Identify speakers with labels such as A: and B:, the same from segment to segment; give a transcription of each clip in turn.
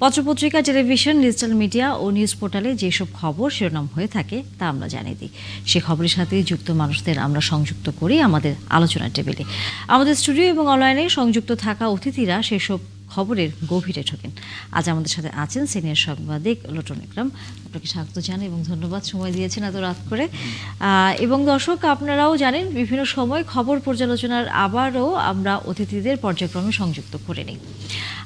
A: পত্রপত্রিকা, television, digital media ও news পোর্টালে যেসব খবর শিরোনাম হয়ে থাকে তা আমরা জানিয়ে দিই। সে খবরের সাথে যুক্ত মানুষদের আমরা সংযুক্ত করি আমাদের আলোচনার টেবিলে। আমাদের স্টুডিও এবং অনলাইনে সংযুক্ত থাকা অতিথিরা সেসব খবরের গভীরে ঢোকেন। আজ আমাদের সাথে আছেন সিনিয়র সাংবাদিক লোটন ইকরাম। আপনাকে স্বাগত জানাই এবং ধন্যবাদ সময় দিয়েছেন এত রাত করে। এবং দর্শক, আপনারাও জানেন বিভিন্ন সময় খবর পর্যালোচনার আবারও আমরা অতিথিদের পর্যায়ক্রমে সংযুক্ত করে নিই।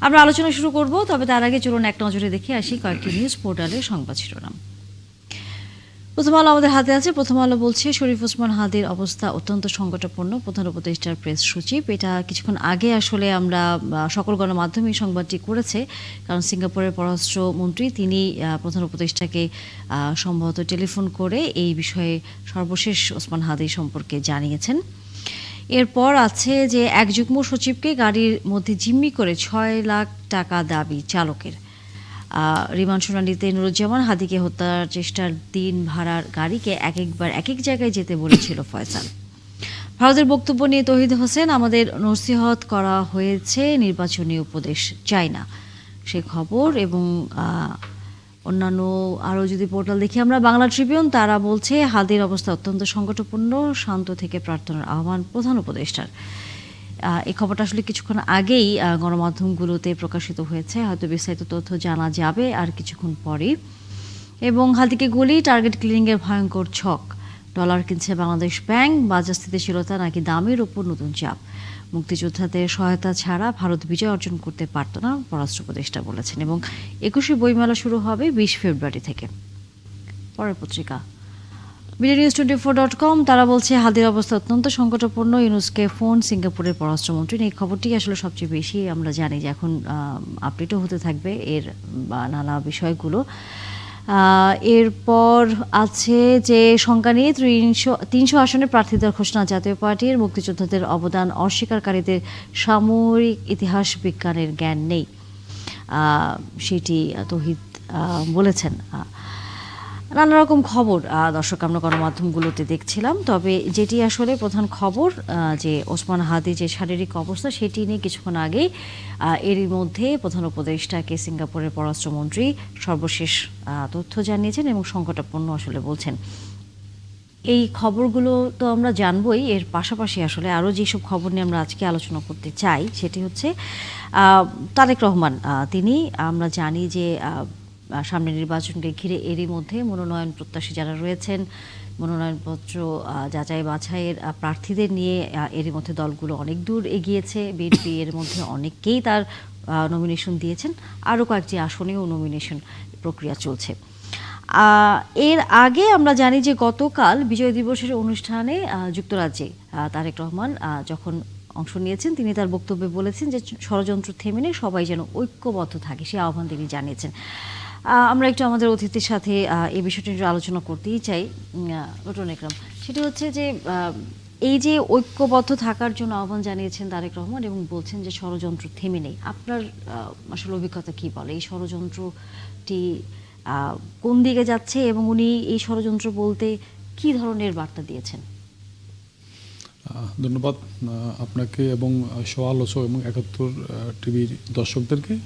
A: আমরা আলোচনা শুরু করব, তবে তার আগে চলুন এক নজরে দেখে আসি কয়েকটি নিউজ পোর্টালের সংবাদ শিরোনাম। প্রথম আলো আমাদের হাতে আছে। প্রথম আলো বলছে, শরীফ ওসমান হাদির অবস্থা অত্যন্ত সংকটাপন্ন, প্রধান উপদেষ্টার প্রেস সচিব। এটা কিছুক্ষণ আগে আসলে আমরা সকল গণমাধ্যমে সংবাদটি করেছে, কারণ সিঙ্গাপুরের পররাষ্ট্রমন্ত্রী তিনি প্রধান উপদেষ্টাকে সম্ভবত টেলিফোন করে এই বিষয়ে সর্বশেষ ওসমান হাদি সম্পর্কে জানিয়েছেন। এরপর আছে যে এক যুগ্ম সচিবকে গাড়ির মধ্যে জিম্মি করে 6 লাখ টাকা দাবি চালকের। রিমান্ড শুনানিতে নুরুজ্জামান হাদিকে হত্যার চেষ্টার দিন ভাড়ার গাড়িকে একবার এক এক জায়গায় যেতে বলেছিল ফয়সাল। ভারতের বক্তব্য নিয়ে তৌহিদ হোসেন, আমাদের নসিহত করা হয়েছে, নির্বাচনী উপদেশ চাই না, সে খবর। এবং অন্যান্য আরও যদি পোর্টাল দেখি আমরা, বাংলা ট্রিবিউন তারা বলছে হাদির অবস্থা অত্যন্ত সংকটপূর্ণ, শান্ত থেকে প্রার্থনার আহ্বান প্রধান উপদেষ্টার। এই খবরটা আসলে কিছুক্ষণ আগেই গণমাধ্যমগুলোতে প্রকাশিত হয়েছে, হয়তো বিস্তারিত তথ্য জানা যাবে আর কিছুক্ষণ পরেই। এবং হাদিকে গুলি, টার্গেট ক্লিনিংয়ের ভয়ঙ্কর ছক, ডলার কিনছে বাংলাদেশ ব্যাংক, বাজার স্থিতিশীলতা নাকি দামের উপর নতুন চাপ, মুক্তিযোদ্ধাদের সহায়তা ছাড়া ভারত বিজয় অর্জন করতে পারত না, পররাষ্ট্র উপদেষ্টা বলেছেন। এবং 21শে বইমেলা শুরু হবে 20 ফেব্রুয়ারি থেকে। পরের পত্রিকা BDNews24.com তারা বলছে হাদির অবস্থা অত্যন্ত সংকটাপন্ন, ইউনুসকে ফোন সিঙ্গাপুরের পররাষ্ট্রমন্ত্রী। এই খবরটি আসলে সবচেয়ে বেশি আমরা জানি যে এখন আপডেটও হতে থাকবে এর নানা বিষয়গুলো। এরপর আছে যে সংখ্যা নিয়ে 300 আসনে প্রার্থীদের ঘোষণা, জাতীয় পার্টির। মুক্তিযোদ্ধাদের অবদান অস্বীকারীদের সামরিক ইতিহাস বিজ্ঞানের জ্ঞান নেই, সেটি তৌহিদ বলেছেন। নানা রকম খবর দর্শক আমরা গণমাধ্যমগুলোতে দেখছিলাম, তবে যেটি আসলে প্রধান খবর যে ওসমান হাদি যে শারীরিক অবস্থা সেটি নিয়ে কিছুক্ষণ আগেই এরই মধ্যে প্রধান উপদেষ্টাকে সিঙ্গাপুরের পররাষ্ট্রমন্ত্রী সর্বশেষ তথ্য জানিয়েছেন এবং সংকটাপন্ন আসলে বলছেন। এই খবরগুলো তো আমরা জানবই, এর পাশাপাশি আসলে আরও যেসব খবর নিয়ে আমরা আজকে আলোচনা করতে চাই সেটি হচ্ছে তারেক রহমান। তিনি, আমরা জানি যে সামনে নির্বাচনকে ঘিরে এরই মধ্যে মনোনয়ন প্রত্যাশী যারা রয়েছেন, মনোনয়নপত্র যাচাই বাছাইয়ের প্রার্থীদের নিয়ে এরই মধ্যে দলগুলো অনেক দূর এগিয়েছে। বিএনপি এর মধ্যে অনেককেই তার নমিনেশন দিয়েছেন, আরও কয়েকটি আসনেও নমিনেশন প্রক্রিয়া চলছে। এর আগে আমরা জানি যে গতকাল বিজয় দিবসের অনুষ্ঠানে যুক্তরাজ্যে তারেক রহমান যখন অংশ নিয়েছেন, তিনি তার বক্তব্যে বলেছেন যে ষড়যন্ত্র থেমে নিয়ে সবাই যেন ঐক্যবদ্ধ থাকে, সে আহ্বান তিনি জানিয়েছেন। আমরা একটু আমাদের অতিথির সাথে এই বিষয়টি একটু আলোচনা করতেই চাই, লোটন ইকরাম। সেটি হচ্ছে যে এই যে ঐক্যবদ্ধ থাকার জন্য আহ্বান জানিয়েছেন তারেক রহমান এবং বলছেন যে ষড়যন্ত্র থেমে নেই, আপনার আসলে অভিজ্ঞতা কি বলে? এই ষড়যন্ত্রটি কোন দিকে যাচ্ছে এবং উনি এই ষড়যন্ত্র বলতে কি ধরনের বার্তা দিয়েছেন?
B: ধন্যবাদ আপনাকে এবং সহ-আলোচক এবং 71 টিভির দর্শকদেরকে।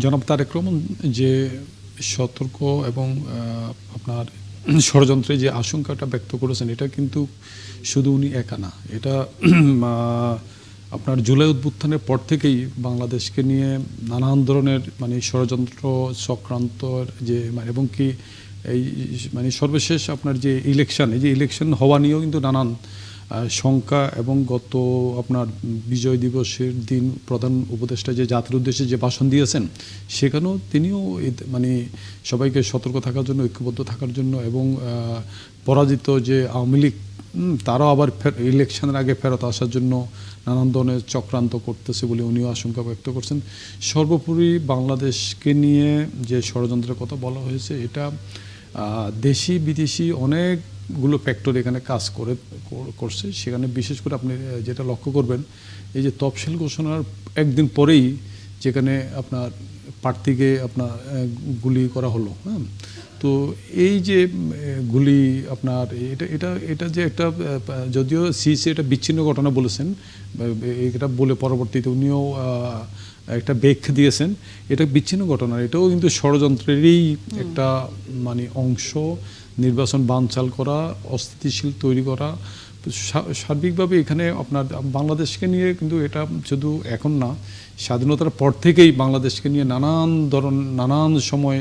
B: জনাব তারেক রহমান যে সতর্ক এবং আপনার ষড়যন্ত্রে যে আশঙ্কাটা ব্যক্ত করেছেন, এটা কিন্তু শুধু উনি একা না, এটা আপনার জুলাই অভ্যুত্থানের পর থেকেই বাংলাদেশকে নিয়ে নানান ধরনের ষড়যন্ত্র চক্রান্তর যে এবং কি এই সর্বশেষ আপনার যে ইলেকশন হওয়া নিয়েও কিন্তু নানান শঙ্কা, এবং গত আপনার বিজয় দিবসের দিন প্রধান উপদেষ্টা যে জাতির উদ্দেশ্যে যে ভাষণ দিয়েছেন, সেখানেও তিনিও সবাইকে সতর্ক থাকার জন্য, ঐক্যবদ্ধ থাকার জন্য, এবং পরাজিত যে আওয়ামী লীগ তারাও আবার ইলেকশনের আগে ফেরত আসার জন্য নানান ধরনের চক্রান্ত করতেছে বলে উনিও আশঙ্কা ব্যক্ত করছেন। সর্বোপরি বাংলাদেশকে নিয়ে যে ষড়যন্ত্রের কথা বলা হয়েছে, এটা দেশি বিদেশি অনেকগুলো ফ্যাক্টর এখানে কাজ করছে। সেখানে বিশেষ করে আপনি যেটা লক্ষ্য করবেন, এই যে তফসিল ঘোষণার একদিন পরেই যেখানে আপনার প্রার্থীকে আপনার গুলি করা হলো, হ্যাঁ, তো এই যে গুলি আপনার এটা যে একটা, যদিও সিসি এটা বিচ্ছিন্ন ঘটনা বলেছেন, এটা বলে পরবর্তীতে উনিও একটা ব্যাখ্যা দিয়েছেন, এটা বিচ্ছিন্ন ঘটনা, এটাও কিন্তু ষড়যন্ত্রেরই একটা মানে অংশ। নির্বাচন বানচাল করা, অস্থিতিশীল তৈরি করা, সার্বিকভাবে এখানে আপনার বাংলাদেশকে নিয়ে কিন্তু এটা শুধু এখন না, স্বাধীনতার পর থেকেই বাংলাদেশকে নিয়ে নানান সময়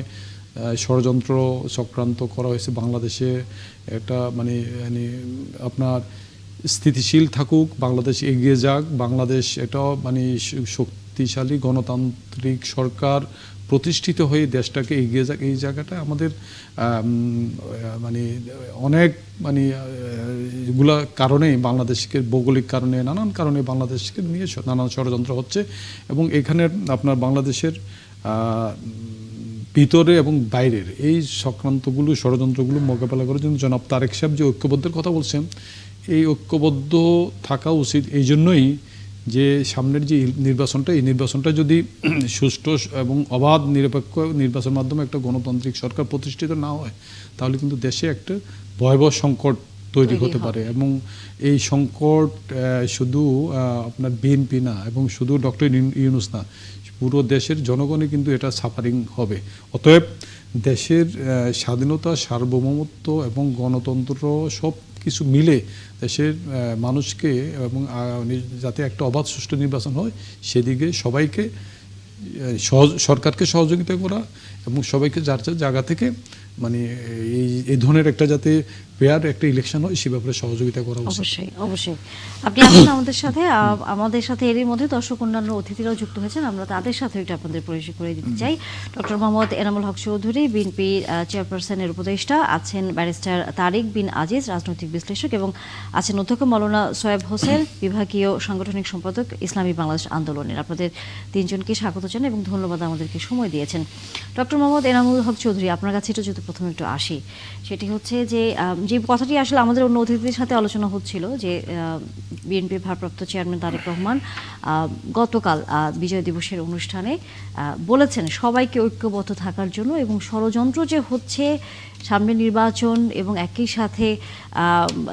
B: ষড়যন্ত্র চক্রান্ত করা হয়েছে। বাংলাদেশে একটা মানে আপনার স্থিতিশীল থাকুক, বাংলাদেশ এগিয়ে যাক, বাংলাদেশ এটাও মানে শক্তিশালী গণতান্ত্রিক সরকার প্রতিষ্ঠিত হয়ে দেশটাকে এগিয়ে যাক, এই জায়গাটা আমাদের মানে অনেক মানে এগুলা কারণে বাংলাদেশকে ভৌগোলিক কারণে নানান কারণে বাংলাদেশকে নিয়ে নানান ষড়যন্ত্র হচ্ছে। এবং এখানে আপনার বাংলাদেশের ভিতরে এবং বাইরের এই চক্রান্তগুলো ষড়যন্ত্রগুলো মোকাবেলা করার জন্য জনাব তারেক সাহেব যে ঐক্যবদ্ধের কথা বলছেন, এই ঐক্যবদ্ধ থাকা উচিত। এই জন্যই যে সামনের যে নির্বাচনটা, এই নির্বাচনটা যদি সুষ্ঠু এবং অবাধ নিরপেক্ষ নির্বাচনের মাধ্যমে একটা গণতান্ত্রিক সরকার প্রতিষ্ঠিত না হয়, তাহলে কিন্তু দেশে একটা ভয়াবহ সংকট তৈরি হতে পারে। এবং এই সংকট শুধু আপনার বিএনপি না এবং শুধু ডক্টর ইউনূস না, পুরো দেশের জনগণই কিন্তু এটা সাফারিং হবে। অতএব দেশের স্বাধীনতা, সার্বভৌমত্ব এবং গণতন্ত্র সব কিছু মিলে দেশের মানুষকে এবং যাতে একটা অবাধ সুষ্ঠু নির্বাচন হয় সেদিকে সবাইকে সরকারকে সহযোগিতা করা এবং সবাইকে যার যার জায়গা থেকে মানে এই ধরনের একটা যাতে ফেয়ার একটা ইলেকশন হয় সে ব্যাপারে সহযোগিতা করা উচিত।
A: অবশ্যই অবশ্যই। আপনি আছেন আমাদের সাথে এরই মধ্যে দর্শক অন্যান্য অতিথিরাও যুক্ত হয়েছেন, আমরা তাদের সাথে এটা আপনাদের পরিচয় করে দিতে চাই। ডক্টর মোহাম্মদ এনামুল হক চৌধুরী, বিএনপি চেয়ারপারসনের উপদেষ্টা, আছেন ব্যারিস্টার তারিক বিন আজিজ, রাজনৈতিক বিশ্লেষক, এবং আছেন অধ্যক্ষ মৌলানা সোয়েব হোসেন, বিভাগীয় সাংগঠনিক সম্পাদক ইসলামী বাংলাদেশ আন্দোলনের। আপনাদের তিনজনকে স্বাগত জানাই এবং ধন্যবাদ আমাদেরকে সময় দিয়েছেন। ডক্টর মোহাম্মদ এনামুল হক চৌধুরী, আপনার কাছে এটা যদি প্রথমে একটু আসি, সেটি হচ্ছে যে কথাটি আসলে আমাদের অন্য অতিথিদের সাথে আলোচনা হচ্ছিল যে বিএনপির ভারপ্রাপ্ত চেয়ারম্যান তারেক রহমান গতকাল বিজয় দিবসের অনুষ্ঠানে বলেছেন সবাইকে ঐক্যবদ্ধ থাকার জন্য, এবং ষড়যন্ত্র যে হচ্ছে সামনে নির্বাচন এবং একই সাথে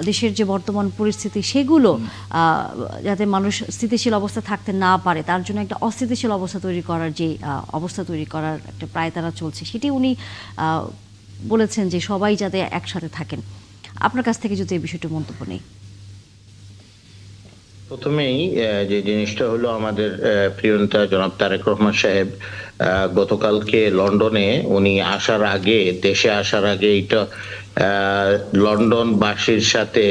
A: দেশের যে বর্তমান পরিস্থিতি সেগুলো যাতে মানুষ স্থিতিশীল অবস্থা থাকতে না পারে, তার জন্য একটা অস্থিতিশীল অবস্থা তৈরি করার যে অবস্থা তৈরি করার একটা প্রায় তারা চলছে, সেটি উনি বলেছেন যে সবাই যাতে একসাথে থাকেন। আপনার কাছ থেকে যদি এই বিষয়টি মন্তব্য নেই।
C: প্রথমেই যে জিনিসটা হলো, আমাদের প্রিয় নেতা জনাব তারেক রহমান সাহেব গতকালকে লন্ডনে উনি দেশে আসার আগে এটা লন্ডনবাসীর সাথে,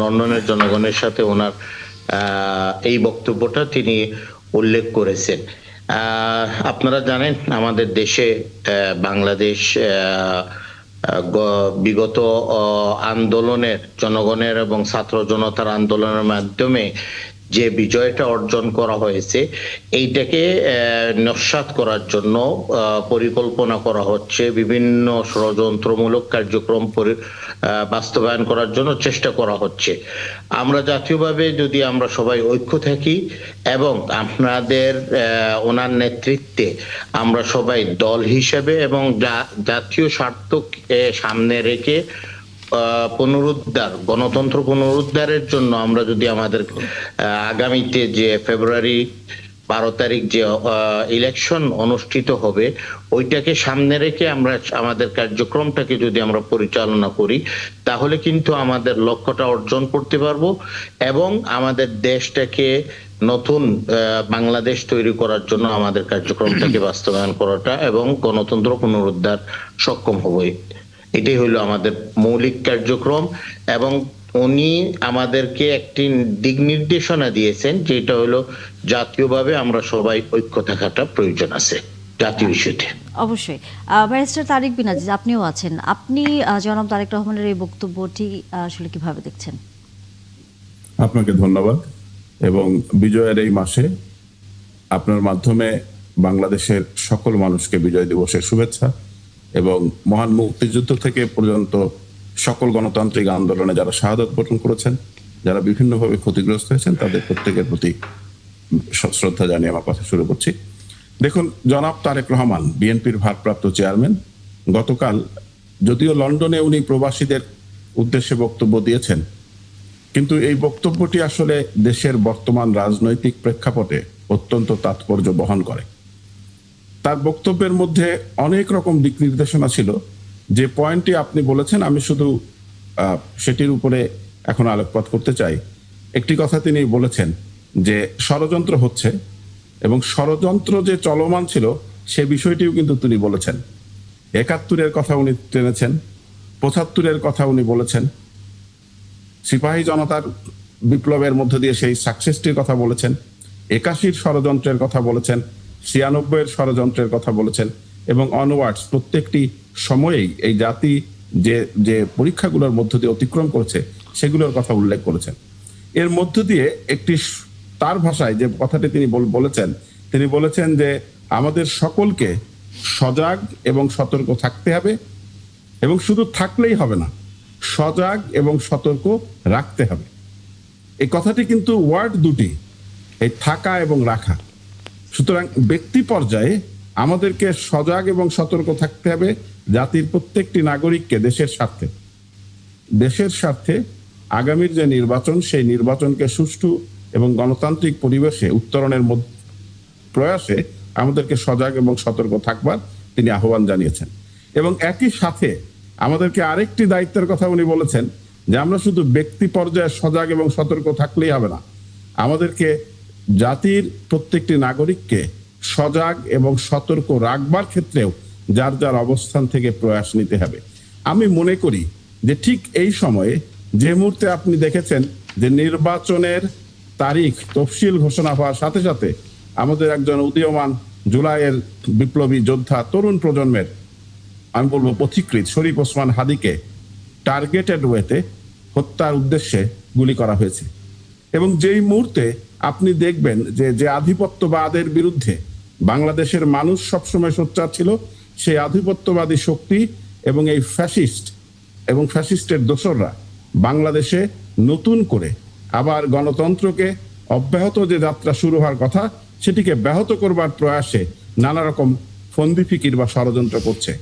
C: লন্ডনের জনগণের সাথে ওনার এই বক্তব্যটা তিনি উল্লেখ করেছেন। আপনারা জানেন আমাদের দেশে বাংলাদেশ বিগত আন্দোলনের, জনগণের এবং ছাত্র জনতার আন্দোলনের মাধ্যমে যে বিজয়টা অর্জন করা হয়েছে, এইটাকে নস্যাৎ করার জন্য পরিকল্পনা করা হচ্ছে, বিভিন্ন ষড়যন্ত্রমূলক কার্যক্রম বাস্তবায়ন করার জন্য চেষ্টা করা হচ্ছে। আমরা জাতীয়ভাবে যদি আমরা সবাই ঐক্য থাকি এবং আপনাদের ওনার নেতৃত্বে আমরা সবাই দল হিসেবে এবং জাতীয় স্বার্থকে সামনে রেখে গণতন্ত্র পুনরুদ্ধারের জন্য আমরা যদি আমাদের আগামীতে যে ফেব্রুয়ারি 12 তারিখ যে ইলেকশন অনুষ্ঠিত হবে, ওইটাকে সামনে রেখে আমরা আমাদের কার্যক্রমটাকে যদি আমরা পরিচালনা করি, তাহলে কিন্তু আমাদের লক্ষ্যটা অর্জন করতে পারবো এবং আমাদের দেশটাকে নতুন বাংলাদেশ তৈরি করার জন্য আমাদের কার্যক্রমটাকে বাস্তবায়ন করাটা এবং গণতন্ত্র পুনরুদ্ধার সক্ষম হবে। এটাই হলো আমাদের মৌলিক কার্যক্রম। এবং উনি আমাদেরকে একটি দিক নির্দেশনা দিয়েছেন, যেটা হলো জাতীয়ভাবে আমরা সবাই ঐক্য থাকাটা প্রয়োজন আছে জাতীয় ইস্যুতে।
A: অবশ্যই। ব্যারিস্টার তারিক বিন আজিজ, আপনিও আছেন, আপনি জনাব তারেক রহমানের এই বক্তব্যটি আসলে কিভাবে দেখছেন?
D: আপনাকে ধন্যবাদ। এবং বিজয়ের এই মাসে আপনার মাধ্যমে বাংলাদেশের সকল মানুষকে বিজয় দিবসের শুভেচ্ছা, এবং মহান মুক্তিযুদ্ধ থেকে পর্যন্ত সকল গণতান্ত্রিক আন্দোলনে যারা শাহাদত বরণ করেছেন, যারা বিভিন্নভাবে ক্ষতিগ্রস্ত হয়েছেন, তাদের প্রত্যেকের প্রতি শ্রদ্ধা জানিয়ে আমার কথা শুরু করছি। দেখুন, জনাব তারেক রহমান বিএনপির ভারপ্রাপ্ত চেয়ারম্যান গতকাল, যদিও লন্ডনে উনি প্রবাসীদের উদ্দেশ্যে বক্তব্য দিয়েছেন, কিন্তু এই বক্তব্যটি আসলে দেশের বর্তমান রাজনৈতিক প্রেক্ষাপটে অত্যন্ত তাৎপর্য বহন করে। তার বক্তব্যের মধ্যে অনেক রকম দিক নির্দেশনা ছিল। যে পয়েন্টটি আপনি বলেছেন আমি শুধু সেটির উপরে এখন আলোকপাত করতে চাই। একটি কথা তিনি বলেছেন যে ষড়যন্ত্র হচ্ছে, এবং ষড়যন্ত্র যে চলমান ছিল সে বিষয়টিও কিন্তু তিনি বলেছেন। ৭১-এর কথা উনি টেনেছেন, ৭৫-এর কথা উনি বলেছেন, সিপাহী জনতার বিপ্লবের মধ্য দিয়ে সেই সাকসেসটির কথা বলেছেন, ৮১-র ষড়যন্ত্রের কথা বলেছেন, ৯৬-এর ষড়যন্ত্রের কথা বলেছেন, এবং অনওয়ার্ডস প্রত্যেকটি সময়েই এই জাতি যে যে পরীক্ষাগুলোর মধ্য দিয়ে অতিক্রম করেছে সেগুলোর কথা উল্লেখ করেছেন। এর মধ্য দিয়ে একটি তার ভাষায় যে কথাটি তিনি বলেছেন, তিনি বলেছেন যে আমাদের সকলকে সজাগ এবং সতর্ক থাকতে হবে, এবং শুধু থাকলেই হবে না, সজাগ এবং সতর্ক রাখতে হবে। এই কথাটি কিন্তু ওয়ার্ড দুটি, এই থাকা এবং রাখা। সুতরাং ব্যক্তি পর্যায়ে আমাদেরকে সজাগ এবং সতর্ক থাকতে হবে জাতির প্রত্যেকটি নাগরিককে দেশের স্বার্থে আগামীর যে নির্বাচন সেই নির্বাচনকে সুষ্ঠু এবং গণতান্ত্রিক পরিবেশে উত্তরণের প্রয়াসে আমাদেরকে সজাগ এবং সতর্ক থাকবার তিনি আহ্বান জানিয়েছেন। এবং একই সাথে আমাদেরকে আরেকটি দায়িত্বের কথা উনি বলেছেন যে আমরা শুধু ব্যক্তি পর্যায়ে সজাগ এবং সতর্ক থাকলেই হবে না, আমাদেরকে জাতির প্রত্যেকটি নাগরিককে সজাগ এবং সতর্ক রাখবার ক্ষেত্রেও যার যার অবস্থান থেকে প্রয়াস নিতে হবে। আমি মনে করি যে ঠিক এই সময়ে যে মুহূর্তে আপনি দেখেছেন যে নির্বাচনের তারিখ তফসিল ঘোষণা হওয়ার সাথে সাথে আমাদের একজন উদীয়মান জুলাইয়ের বিপ্লবী যোদ্ধা তরুণ প্রজন্মের আমি বলবো পথিকৃৎ শরীফ ওসমান হাদিকে টার্গেটেড ওয়েতে হত্যার উদ্দেশ্যে গুলি করা হয়েছে। এবং যেই মুহূর্তে আপনি দেখবেন যে আধিপত্যবাদের বিরুদ্ধে বাংলাদেশের মানুষ সবসময় সোচ্চার ছিল, সেই আধিপত্যবাদী শক্তি এবং এই ফ্যাসিস্টের দোসররা বাংলাদেশে নতুন করে আবার গণতন্ত্রকে অব্যাহত যে যাত্রা শুরু হওয়ার কথা সেটিকে ব্যাহত করবার প্রয়াসে নানা রকম ফন্দি ফিকির বা ষড়যন্ত্র করছে।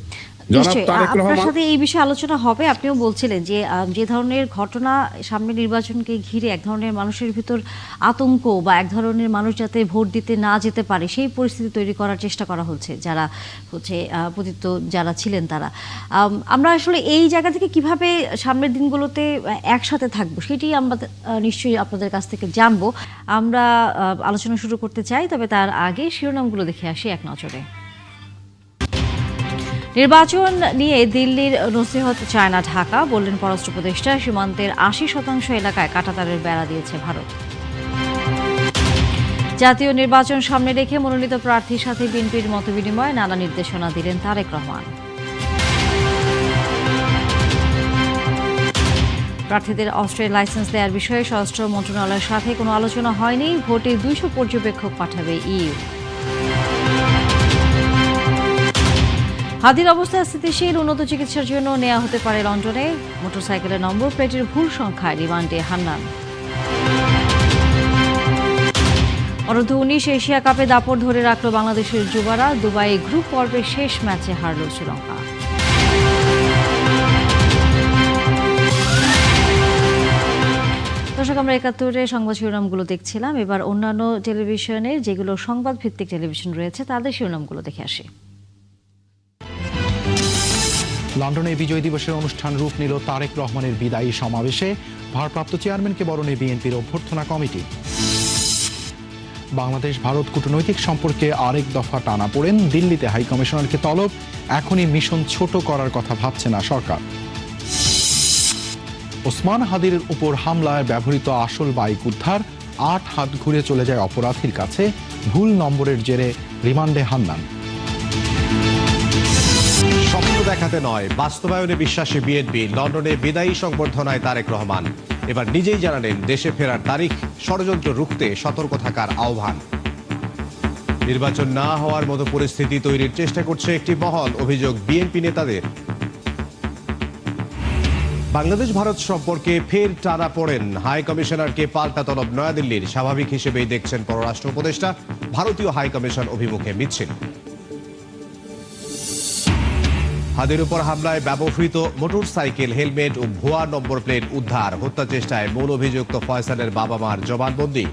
A: আপনার সাথে এই বিষয়ে আলোচনা হবে। আপনিও বলছিলেন যে যে ধরনের ঘটনা সামনে নির্বাচনকে ঘিরে এক ধরনের মানুষের ভিতর আতঙ্ক বা এক ধরনের মানুষ যাতে ভোট দিতে না যেতে পারে সেই পরিস্থিতি তৈরি করার চেষ্টা করা হচ্ছে যারা পতিত যারা ছিলেন তারা। আমরা আসলে এই জায়গা থেকে কিভাবে সামনের দিনগুলোতে একসাথে থাকবো সেটি আমরা নিশ্চয়ই আপনাদের কাছ থেকে জানবো। আমরা আলোচনা শুরু করতে চাই, তবে তার আগে শিরোনামগুলো দেখে আসি এক নজরে। নির্বাচন নিয়ে দিল্লির নসিহত চায় না ঢাকা, বললেন পররাষ্ট্র উপদেষ্টা। সীমান্তের ৮০% এলাকায় কাঁটাতারের বেড়া দিয়েছে ভারত। জাতীয় নির্বাচন সামনে রেখে মনোনীত প্রার্থীর সাথে বিএনপির মতবিনিময়ে নানা নির্দেশনা দিলেন তারেক রহমান। প্রার্থীদের অস্ত্রের লাইসেন্স দেওয়ার বিষয়ে স্বরাষ্ট্র মন্ত্রণালয়ের সাথে কোনো আলোচনা হয়নি, ভোটে ২০০ পর্যবেক্ষক পাঠাবে ইইউ। হাদির অবস্থা স্থিতিশীল, উন্নত চিকিৎসার জন্য নেওয়া হতে পারে লন্ডনে। মোটরসাইকেলের নম্বর প্লেটের ভুল সংখ্যায় রিমান্ডে হান্নান। অনূর্ধ্ব-১৯ এশিয়া কাপে দাপট ধরে রাখল বাংলাদেশের যুবারা। দুবাইয়ে গ্রুপ পর্বের শেষ ম্যাচে হারল শ্রীলঙ্কা। দর্শক, আমরা ৭১-এর সংবাদ শিরোনামগুলো দেখছিলাম। এবার অন্যান্য টেলিভিশনের যেগুলো সংবাদ ভিত্তিক টেলিভিশন রয়েছে তাদের শিরোনামগুলো দেখে আসি।
E: লন্ডনে বিজয় দিবসের অনুষ্ঠান রূপ নিল তারেক রহমানের বিদায়ী সমাবেশে। ভারপ্রাপ্ত চেয়ারম্যানকে বরণে বিএনপির অভ্যর্থনা কমিটি। বাংলাদেশ ভারত কূটনৈতিক সম্পর্কে আরেক দফা টানাপোড়েন, দিল্লিতে হাইকমিশনারকে তলব, এখনই মিশন ছোট করার কথা ভাবছে না সরকার। ওসমান হাদির উপর হামলায় ব্যবহৃত আসল বাইক উদ্ধার, ৮ হাত ঘুরে চলে যায় অপরাধীর কাছে, ভুল নম্বরের জেরে রিমান্ডে হান্নান।
F: স্বপ্ন দেখাতে নয়, বাস্তবায়নে বিশ্বাসী বিএনপি। লন্ডনে বিদায়ী সংবর্ধনায় তারেক রহমান এবার নিজেই জানালেন দেশে ফেরার তারিখ, ষড়যন্ত্র রুখতে সতর্ক থাকার আহ্বান। নির্বাচন না হওয়ার মতো পরিস্থিতি তৈরির চেষ্টা করছে একটি মহল, অভিযোগ বিএনপি নেতাদের। বাংলাদেশ ভারত সম্পর্কে ফের টানা পড়েন, হাই কমিশনারকে পাল্টা তলব নয়াদিল্লির। স্বাভাবিক হিসেবেই দেখছেন পররাষ্ট্র উপদেষ্টা, ভারতীয় হাই কমিশন অভিমুখে মিছিল। হাদির উপর হামলায় ব্যবহৃত মোটরসাইকেল, হেলমেট ও ভুয়া নম্বর প্লেট উদ্ধার, হত্যা চেষ্টায় মূল অভিযুক্ত ফয়সালের বাবা মার জবানবন্দি।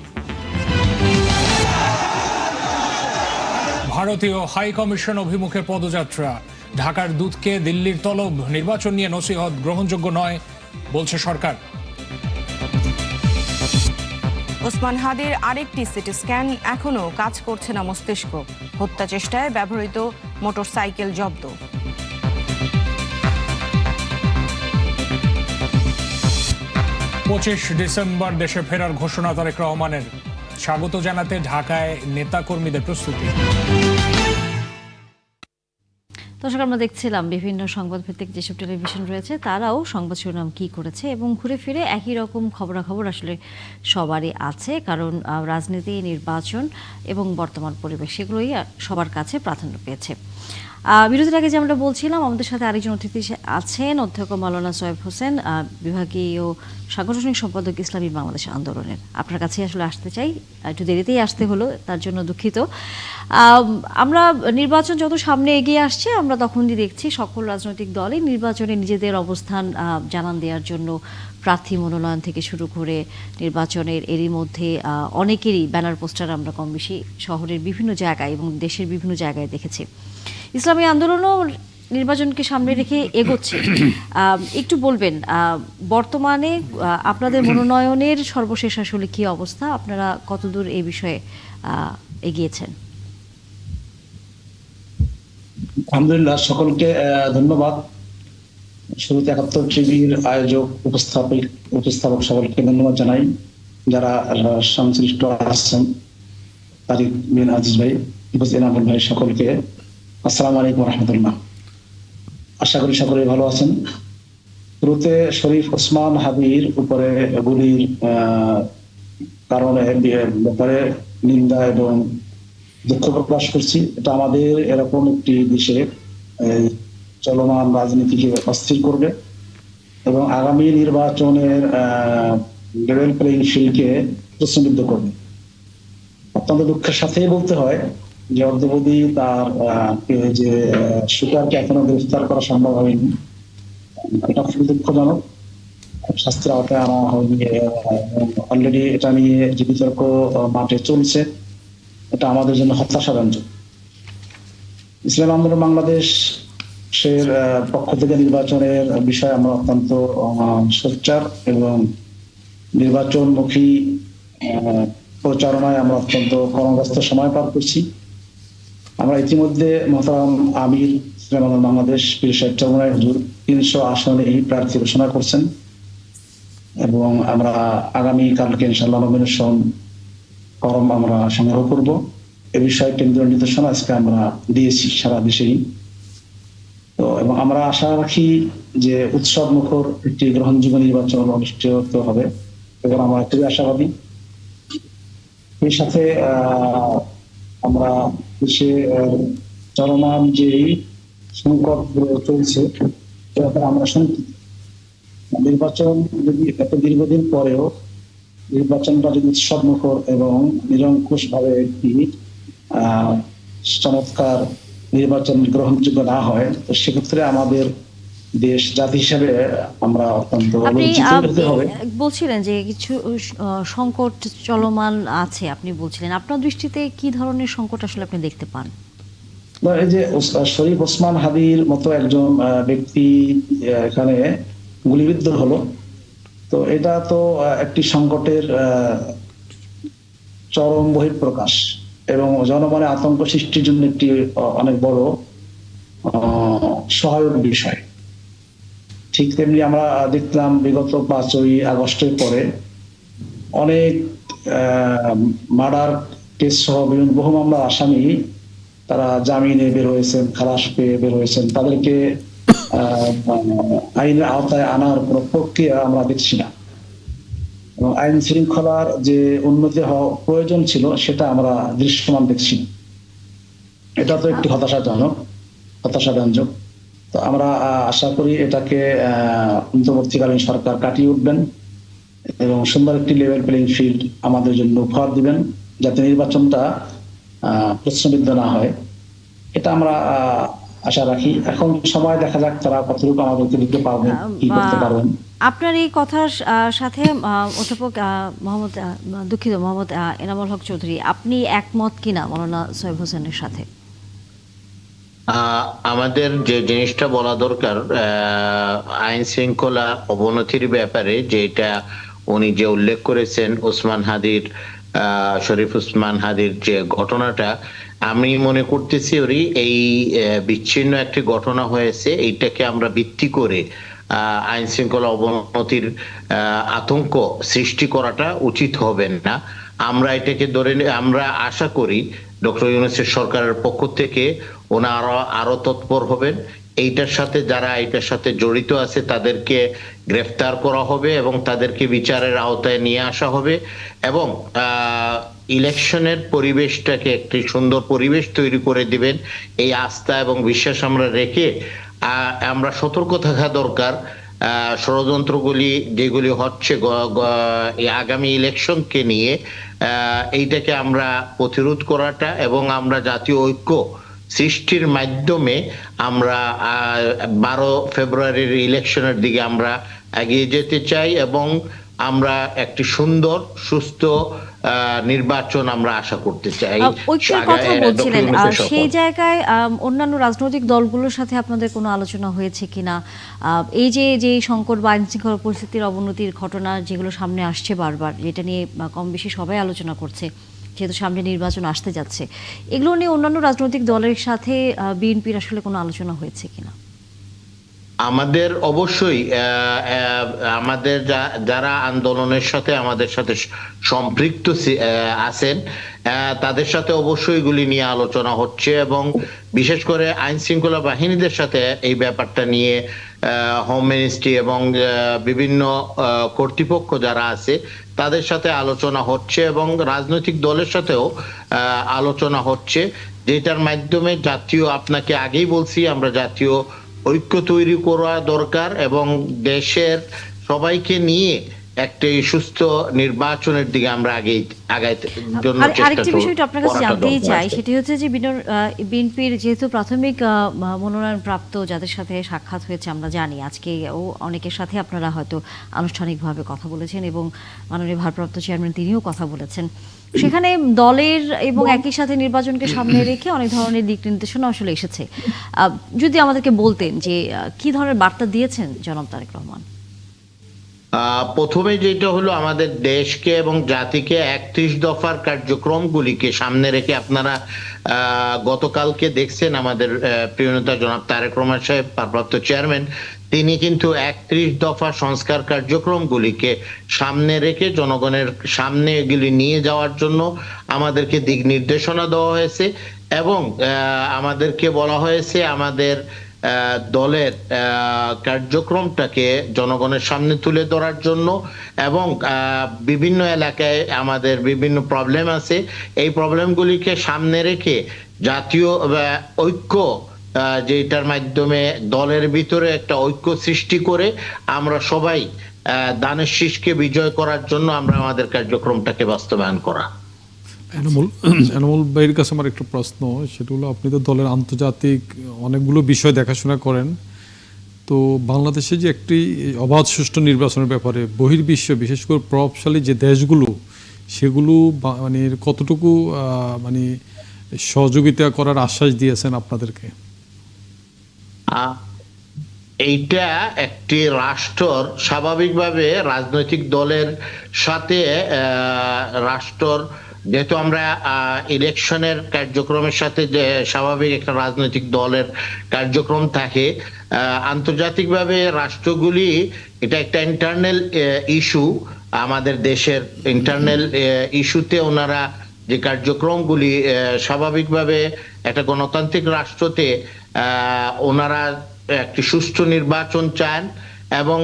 G: ভারতীয় হাই কমিশন অভিমুখে পদযাত্রা, ঢাকার দূতকে দিল্লির তলব, নির্বাচন নিয়ে নসিহত গ্রহণযোগ্য নয় বলছে সরকার।
H: ওসমান হাদির আরেকটি সিটি স্ক্যান, এখনো কাজ করছে না মস্তিষ্ক। হত্যা চেষ্টায় ব্যবহৃত মোটরসাইকেল জব্দ।
G: 25 ডিসেম্বর দেশে ফেরার ঘোষণা তারেক রহমানের, স্বাগত জানাতে ঢাকায় নেতাকর্মীদের প্রস্তুতি।
A: দর্শক, আমরা দেখছিলাম বিভিন্ন সংবাদ ভিত্তিক যেসব টেলিভিশন রয়েছে তারাও সংবাদ শিরোনাম কি করেছে, এবং ঘুরে ফিরে একই রকম খবরাখবর আসলে সবারই আছে, কারণ রাজনীতি, নির্বাচন এবং বর্তমান পরিবেশ সেগুলোই সবার কাছে প্রাধান্য পেয়েছে। বিরতির আগে যে আমরা বলছিলাম, আমাদের সাথে আরেকজন অতিথি আছেন, অধ্যক্ষ মাওলানা সোয়েব হোসেন, বিভাগীয় সাংগঠনিক সম্পাদক ইসলামী বাংলাদেশ আন্দোলনের। আপনার কাছে আসলে আসতে চাই, একটু দেরিতেই আসতে হলো, তার জন্য দুঃখিত। আমরা নির্বাচন যত সামনে এগিয়ে আসছে, আমরা তখনই দেখছি সকল রাজনৈতিক দলই নির্বাচনে নিজেদের অবস্থান জানান দেওয়ার জন্য প্রার্থী মনোনয়ন থেকে শুরু করে নির্বাচনের এরই মধ্যে অনেকেরই ব্যানার পোস্টার আমরা কম বেশি শহরের বিভিন্ন জায়গায় এবং দেশের বিভিন্ন জায়গায় দেখেছি। ইসলামী আন্দোলনও নির্বাচনকে সামনে রেখে এগোচ্ছে। একটু বলবেন বর্তমানে আপনাদের মনোনয়নের সর্বশেষ আসলে কী অবস্থা, আপনারা কতদূর এই বিষয়ে এগিয়েছেন?
I: আলহামদুলিল্লাহ, সকলকে ধন্যবাদ। শুরুতে 71 টিভির আয়োজক উপস্থাপক সকলকে ধন্যবাদ জানাই, যারা সংশ্লিষ্ট আছেন, তারিক বিন আজিজ ভাই, এনামুল ভাই, সকলকে আসসালামু আলাইকুম রহমতুল্লাহ। আশা করি সকলে ভালো আছেন। শুরুতে শরীফ ওসমান হাদির উপরে গুলির কারণে ব্যাপারে নিন্দা এবং দুঃখ প্রকাশ করছি। এটা আমাদের এরকম একটি দেশে চলমান রাজনীতিকে অস্থির করবে এবং আগামী নির্বাচনের লেভেল প্লেইং ফিল্ডকে প্রশ্নবিদ্ধ করবে। অত্যন্ত দুঃখের সাথেই বলতে হয় যে অদ্যাবধি তার যে শিকারকে এখনো গ্রেফতার করা সম্ভব হয়নি। এটা খুবই দুঃখজনক। শাস্তির আওতায় আনা হয়নি। অলরেডি এটা নিয়ে যে বিতর্ক মাঠে চলছে, এটা আমাদের জন্য হতাশাব্যঞ্জক। ইসলামী আন্দোলন বাংলাদেশের পক্ষ থেকে নির্বাচনের বিষয়ে আমরা অত্যন্ত সোচ্চার এবং নির্বাচনমুখী প্রচারণায় আমরা অত্যন্ত কর্মব্যস্ত সময় পার করছি। আমরা ইতিমধ্যে মোহতারাম আমির ইসলামী আন্দোলন বাংলাদেশ পীর সাহেব চরমনাই হুজুর 300 আসনে এই প্রার্থী ঘোষণা করছেন এবং আমরা আগামী কালকে ইনশাআল্লাহ নমিনেশন ফরম আমরা সংগ্রহ করব। এ বিষয়ে কেন্দ্রীয় নির্দেশনা আজকে আমরা দিয়েছি সারা দেশেই। তো এবং আমরা আশা রাখি যে উৎসব মুখর একটি গ্রহণযোগ্য নির্বাচন অনুষ্ঠিত হবে এবং আমরা খুবই আশাবাদী। এর সাথে আমরা দেশে চলমান যে সংকট চলছে আমরা শঙ্কিত। নির্বাচন যদি এত দীর্ঘদিন পরেও নির্বাচনটা যদি উৎসবমুখর এবং নিরঙ্কুশ ভাবে একটি চমৎকার নির্বাচন গ্রহণযোগ্য না হয়, তো সেক্ষেত্রে আমাদের দেশ জাতি হিসেবে আমরা অত্যন্ত
A: বলছিলেন যে কিছু সংকট চলমান আছে, আপনি বলছিলেন আপনার দৃষ্টিতে কি ধরনের সংকট আসলে আপনি দেখতে পান?
I: এই যে শরীফ ওসমান হাদির মতো একজন ব্যক্তি এখানে গুলিবিদ্ধ হলো, তো এটা তো একটি সংকটের চরম বহিঃপ্রকাশ এবং জনমনে আতঙ্ক সৃষ্টির জন্য একটি অনেক বড় সহায়ক বিষয়। ঠিক তেমনি আমরা দেখলাম বিগত 5ই আগস্টের পরে অনেক মার্ডার কেস সহ বিভিন্ন বহু মামলার আসামি তারা জামিনে বের হয়েছেন, খালাস পেয়ে বের হয়েছেন। তাদেরকে আইনের আওতায় আনার কোনো প্রক্রিয়া আমরা দেখছি না এবং আইন শৃঙ্খলার যে উন্নতি হওয়া প্রয়োজন ছিল সেটা আমরা দৃশ্যমান দেখছি না। এটা তো একটি হতাশাব্যঞ্জক। তো আমরা আশা করি এটাকে অন্তর্বর্তীকালীন সরকার কাটিয়ে উঠবেন এবং সুন্দর একটি লেভেল প্লেইং ফিল্ড আমাদের জন্য উপহার দিবেন, যাতে নির্বাচনটা প্রশ্নবিদ্ধ না হয়। এটা আমরা আশা রাখি। এখন সময় দেখা যাক তারা কতটুকু আমাদেরকে দিতে পারবেন, কি করতে পারবেন।
A: আপনার এই কথার সাথে অধ্যাপক মোহাম্মদ এনামুল হক চৌধুরী, আপনি একমত কিনা মাওলানা সোয়েব হোসেনের সাথে?
C: আমাদের যে জিনিসটা বলা দরকার, আইন শৃঙ্খলা অবনতির ব্যাপারে, যেটা উনি যে উল্লেখ করেছেন ওসমান হাদির, শরীফ ওসমান হাদির যে ঘটনাটা, আমি মনে করতেছি ওরই এই বিচ্ছিন্ন একটি ঘটনা হয়েছে, এইটাকে আমরা ভিত্তি করে আইন শৃঙ্খলা অবনতির আতঙ্ক সৃষ্টি করাটা উচিত হবে না। আমরা এটাকে আমরা আশা করি ডক্টর ইউনূসের সরকারের পক্ষ থেকে ওনারা আরো তৎপর হবেন। এইটার সাথে যারা এটার সাথে জড়িত আছে তাদেরকে গ্রেফতার করা হবে এবং তাদেরকে বিচারের আওতায় নিয়ে আসা হবে, এবং ইলেকশনের পরিবেশটাকে একটি সুন্দর পরিবেশ তৈরি করে দিবেন। এই আস্থা এবং বিশ্বাস আমরা রেখে আমরা সতর্ক থাকা দরকার। ষড়যন্ত্রগুলি যেগুলি হচ্ছে আগামী ইলেকশনকে নিয়ে, এইটাকে আমরা প্রতিরোধ করাটা এবং আমরা জাতীয় ঐক্য সৃষ্টির মাধ্যমে আমরা 12 ফেব্রুয়ারির ইলেকশনের দিকে আমরা এগিয়ে যেতে চাই, এবং আমরা একটি সুন্দর সুস্থ নির্বাচন আমরা আশা করতে চাই।
A: ঐক্যের কথা বলছিলেন, সেই জায়গায় অন্যান্য রাজনৈতিক দলগুলোর সাথে আপনাদের কোনো আলোচনা হয়েছে কিনা? এই যে সংকট বা আইন শৃঙ্খলা পরিস্থিতির অবনতির ঘটনা যেগুলো সামনে আসছে বারবার, যেটা নিয়ে কম বেশি সবাই আলোচনা করছে, যেহেতু সামনে নির্বাচন আসতে যাচ্ছে, এগুলো নিয়ে অন্যান্য রাজনৈতিক দলের সাথে বিএনপির আসলে কোনো আলোচনা হয়েছে কিনা?
C: আমাদের অবশ্যই আমাদের যারা আন্দোলনের সাথে আমাদের সাথে সম্পৃক্ত আছেন তাদের সাথে অবশ্যই এগুলি নিয়ে আলোচনা হচ্ছে, এবং বিশেষ করে আইন শৃঙ্খলা বাহিনীদের সাথে এই ব্যাপারটা নিয়ে হোম মিনিস্ট্রি এবং বিভিন্ন কর্তৃপক্ষ যারা আছে তাদের সাথে আলোচনা হচ্ছে, এবং রাজনৈতিক দলের সাথেও আলোচনা হচ্ছে, যেটার মাধ্যমে জাতীয়, আপনাকে আগেই বলছি, আমরা জাতীয় ঐক্য তৈরি করা দরকার এবং দেশের সবাইকে নিয়ে একটি সুস্থ নির্বাচনের দিকে আমরা আগাইতে জন্য চেষ্টা করব।
A: আরেকটি বিষয়টা আপনার কাছে জানতেই চাই, সেটি হচ্ছে যে বিএনপির যেহেতু প্রাথমিক মনোনয়ন প্রাপ্ত যাদের সাথে সাক্ষাৎ হয়েছে আমরা জানি, আজকে ও অনেকের সাথে আপনারা হয়তো আনুষ্ঠানিকভাবে কথা বলেছেন এবং মাননীয় ভারপ্রাপ্ত চেয়ারম্যান তিনিও কথা বলেছেন, সেখানে দলের এবং একই সাথে নির্বাচনকে সামনে রেখে অনেক ধরনের দিক নির্দেশনা আসলে এসেছে। যদি আমাদেরকে বলতেন যে কি ধরনের বার্তা দিয়েছেন জনাব তারেক রহমান?
C: প্রথমে যেটা হলো, আমাদের দেশকে এবং জাতিকে 31 দফার কার্যক্রমগুলিকে সামনে রেখে, আপনারা গতকালকে দেখছেন আমাদের প্রিয় নেতা জনাব তারেক রহমান সাহেব, ভারপ্রাপ্ত চেয়ারম্যান, তিনি কিন্তু 31 দফা সংস্কার কার্যক্রমগুলিকে সামনে রেখে জনগণের সামনে এগুলি নিয়ে যাওয়ার জন্য আমাদেরকে দিক নির্দেশনা দেওয়া হয়েছে, এবং আমাদেরকে বলা হয়েছে আমাদের দলের কার্যক্রমটাকে জনগণের সামনে তুলে ধরার জন্য, এবং বিভিন্ন এলাকায় আমাদের বিভিন্ন প্রবলেম আছে, এই প্রবলেমগুলিকে সামনে রেখে জাতীয় ঐক্য, যেটার মাধ্যমে দলের ভিতরে একটা ঐক্য সৃষ্টি করে আমরা সবাই দানের শীষকে বিজয় করার জন্য আমরা আমাদের কার্যক্রমটাকে বাস্তবায়ন করা।
B: এনামুল ভাইয়ের কাছে আমার একটা প্রশ্ন, সেটা হলো, আপনি তো দলের আন্তর্জাতিক অনেকগুলো বিষয় দেখাশোনা করেন, তো বাংলাদেশে যে একটি অবাধ সুষ্ঠু নির্বাচনের ব্যাপারে বহির্বিশ্ব, বিশেষ করে প্রভাবশালী যে দেশগুলো, সেগুলো মানে কতটুকু মানে সহযোগিতা করার আশ্বাস দিয়েছেন আপনাদেরকে?
C: এইটা একটি রাষ্ট্রর স্বাভাবিকভাবে রাজনৈতিক দলের সাথে রাষ্ট্রর, যেহেতু আমরা ইলেকশনের কার্যক্রমের সাথে যে স্বাভাবিক একটা রাজনৈতিক দলের কার্যক্রম থাকে, আন্তর্জাতিকভাবে রাষ্ট্রগুলি, এটা একটা ইন্টারনাল ইস্যু, আমাদের দেশের ইন্টারনাল ইস্যুতে ওনারা যে কার্যক্রমগুলি স্বাভাবিকভাবে একটা গণতান্ত্রিক রাষ্ট্রতে ওনারা একটি সুষ্ঠু নির্বাচন চান এবং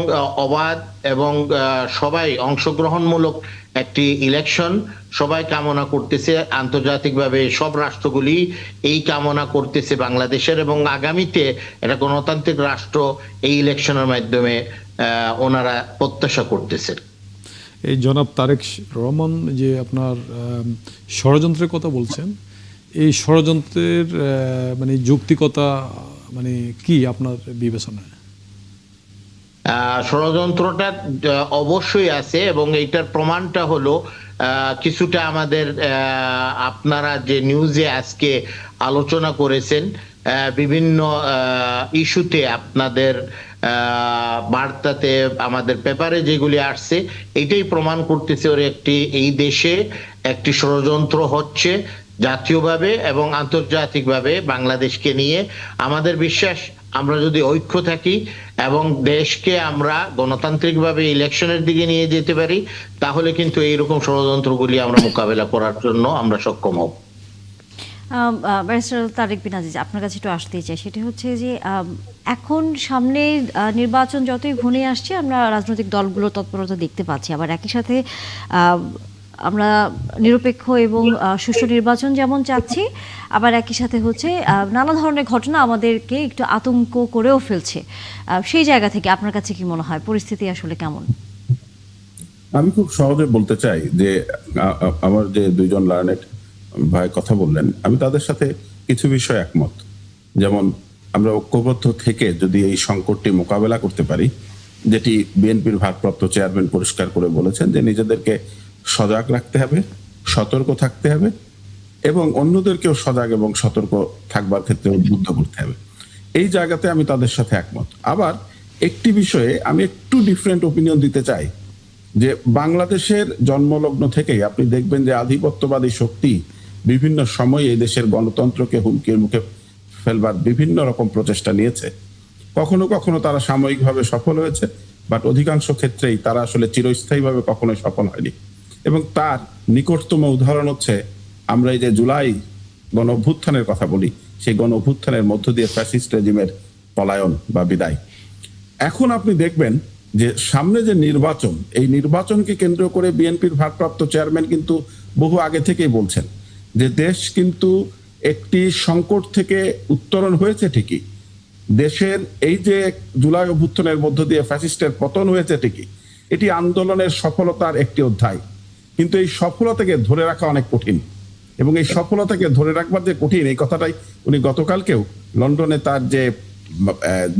C: অবাধ এবং সবাই অংশগ্রহণমূলক একটি ইলেকশন সবাই কামনা করতেছে। আন্তর্জাতিকভাবে সব রাষ্ট্রগুলি এই কামনা করতেছে বাংলাদেশের, এবং আগামীতে একটা গণতান্ত্রিক রাষ্ট্র এই ইলেকশনের মাধ্যমে ওনারা প্রত্যাশা করতেছেন।
B: এই জনাব তারেক রহমান যে আপনার ষড়যন্ত্রের কথা বলছেন, এই ষড়যন্ত্রের মানে যৌক্তিকতা মানে কি আপনার বিবেচনায়?
C: ষড়যন্ত্রটা অবশ্যই আছে, এবং এইটার প্রমাণটা হলো কিছুটা আমাদের আপনারা যে নিউজে আজকে আলোচনা করেছেন, বিভিন্ন ইস্যুতে আপনাদের বার্তাতে আমাদের পেপারে যেগুলি আসছে এটাই প্রমাণ করতেছে ওর এই দেশে একটি ষড়যন্ত্র হচ্ছে জাতীয়ভাবে এবং আন্তর্জাতিকভাবে বাংলাদেশকে নিয়ে। আমাদের বিশ্বাস আমরা যদি ঐক্য থাকি এবং দেশকে আমরা গণতান্ত্রিকভাবে ইলেকশনের দিকে নিয়ে যেতে পারি তাহলে কিন্তু এইরকম ষড়যন্ত্রগুলি আমরা মোকাবেলা করার জন্য আমরা সক্ষম হব।
A: ব্যারিস্টার তারেক বিন আজিজ, আপনার কাছে একটু আসতেই চাই, সেটি হচ্ছে যে এখন সামনে নির্বাচন যতই ঘনিয়ে আসছে আমরা রাজনৈতিক দলগুলোর তৎপরতা দেখতে পাচ্ছি, আবার একই সাথে আমরা নিরপেক্ষ এবং সুষ্ঠু নির্বাচন যেমন চাচ্ছি, আবার একই সাথে হচ্ছে নানা ধরনের ঘটনা আমাদেরকে একটু আতঙ্ক করেও ফেলছে। সেই জায়গা থেকে আপনার কাছে কি মনে হয় পরিস্থিতি আসলে কেমন?
D: আমি খুব সহজে বলতে চাই যে আমার যে দুইজন লার্নেড ভাই কথা বললেন, আমি তাদের সাথে কিছু বিষয় একমত। যেমন আমরা ঐক্যবদ্ধ থেকে যদি এই সংকটটি মোকাবেলা করতে পারি, যেটি বিএনপির ভারপ্রাপ্ত চেয়ারম্যান পরিষ্কার করে বলেছেন যে নিজেদেরকে সজাগ রাখতে হবে, সতর্ক থাকতে হবে এবং অন্যদেরকেও সজাগ এবং সতর্ক থাকবার ক্ষেত্রে উদ্বুদ্ধ করতে হবে, এই জায়গাতে আমি তাদের সাথে একমত। আবার একটি বিষয়ে আমি একটু ডিফারেন্ট ওপিনিয়ন দিতে চাই যে বাংলাদেশের জন্মলগ্ন থেকেই আপনি দেখবেন যে আধিপত্যবাদী শক্তি বিভিন্ন সময়ে এই দেশের গণতন্ত্রকে হুমকির মুখে ফেলবার বিভিন্ন রকম প্রচেষ্টা নিয়েছে। কখনো কখনো তারা সাময়িকভাবে সফল হয়েছে, বাট অধিকাংশ ক্ষেত্রেই তারা আসলে চিরস্থায়ীভাবে কখনোই সফল হয়নি। এবং তার নিকটতম উদাহরণ হচ্ছে আমরা এই যে জুলাই গণ অভ্যুত্থানের কথা বলি, সেই গণ অভ্যুত্থানের মধ্য দিয়ে ফ্যাসিস্ট রেজিমের পলায়ন বা বিদায়। এখন আপনি দেখবেন যে সামনে যে নির্বাচন, এই নির্বাচনকে কেন্দ্র করে বিএনপির ভারপ্রাপ্ত চেয়ারম্যান কিন্তু বহু আগে থেকেই বলছেন যে দেশ কিন্তু একটি সংকট থেকে উত্তরণ হয়েছে ঠিকই, দেশের এই যে জুলাই অভ্যুত্থানের মধ্য দিয়ে ফ্যাসিস্টের পতন হয়েছে ঠিকই, এটি আন্দোলনের সফলতার একটি অধ্যায়, কিন্তু এই সফলতাকে ধরে রাখা অনেক কঠিন। এবং এই সফলতাকে ধরে রাখবার যে কঠিন, এই কথাটাই উনি গতকালকেও লন্ডনে তার যে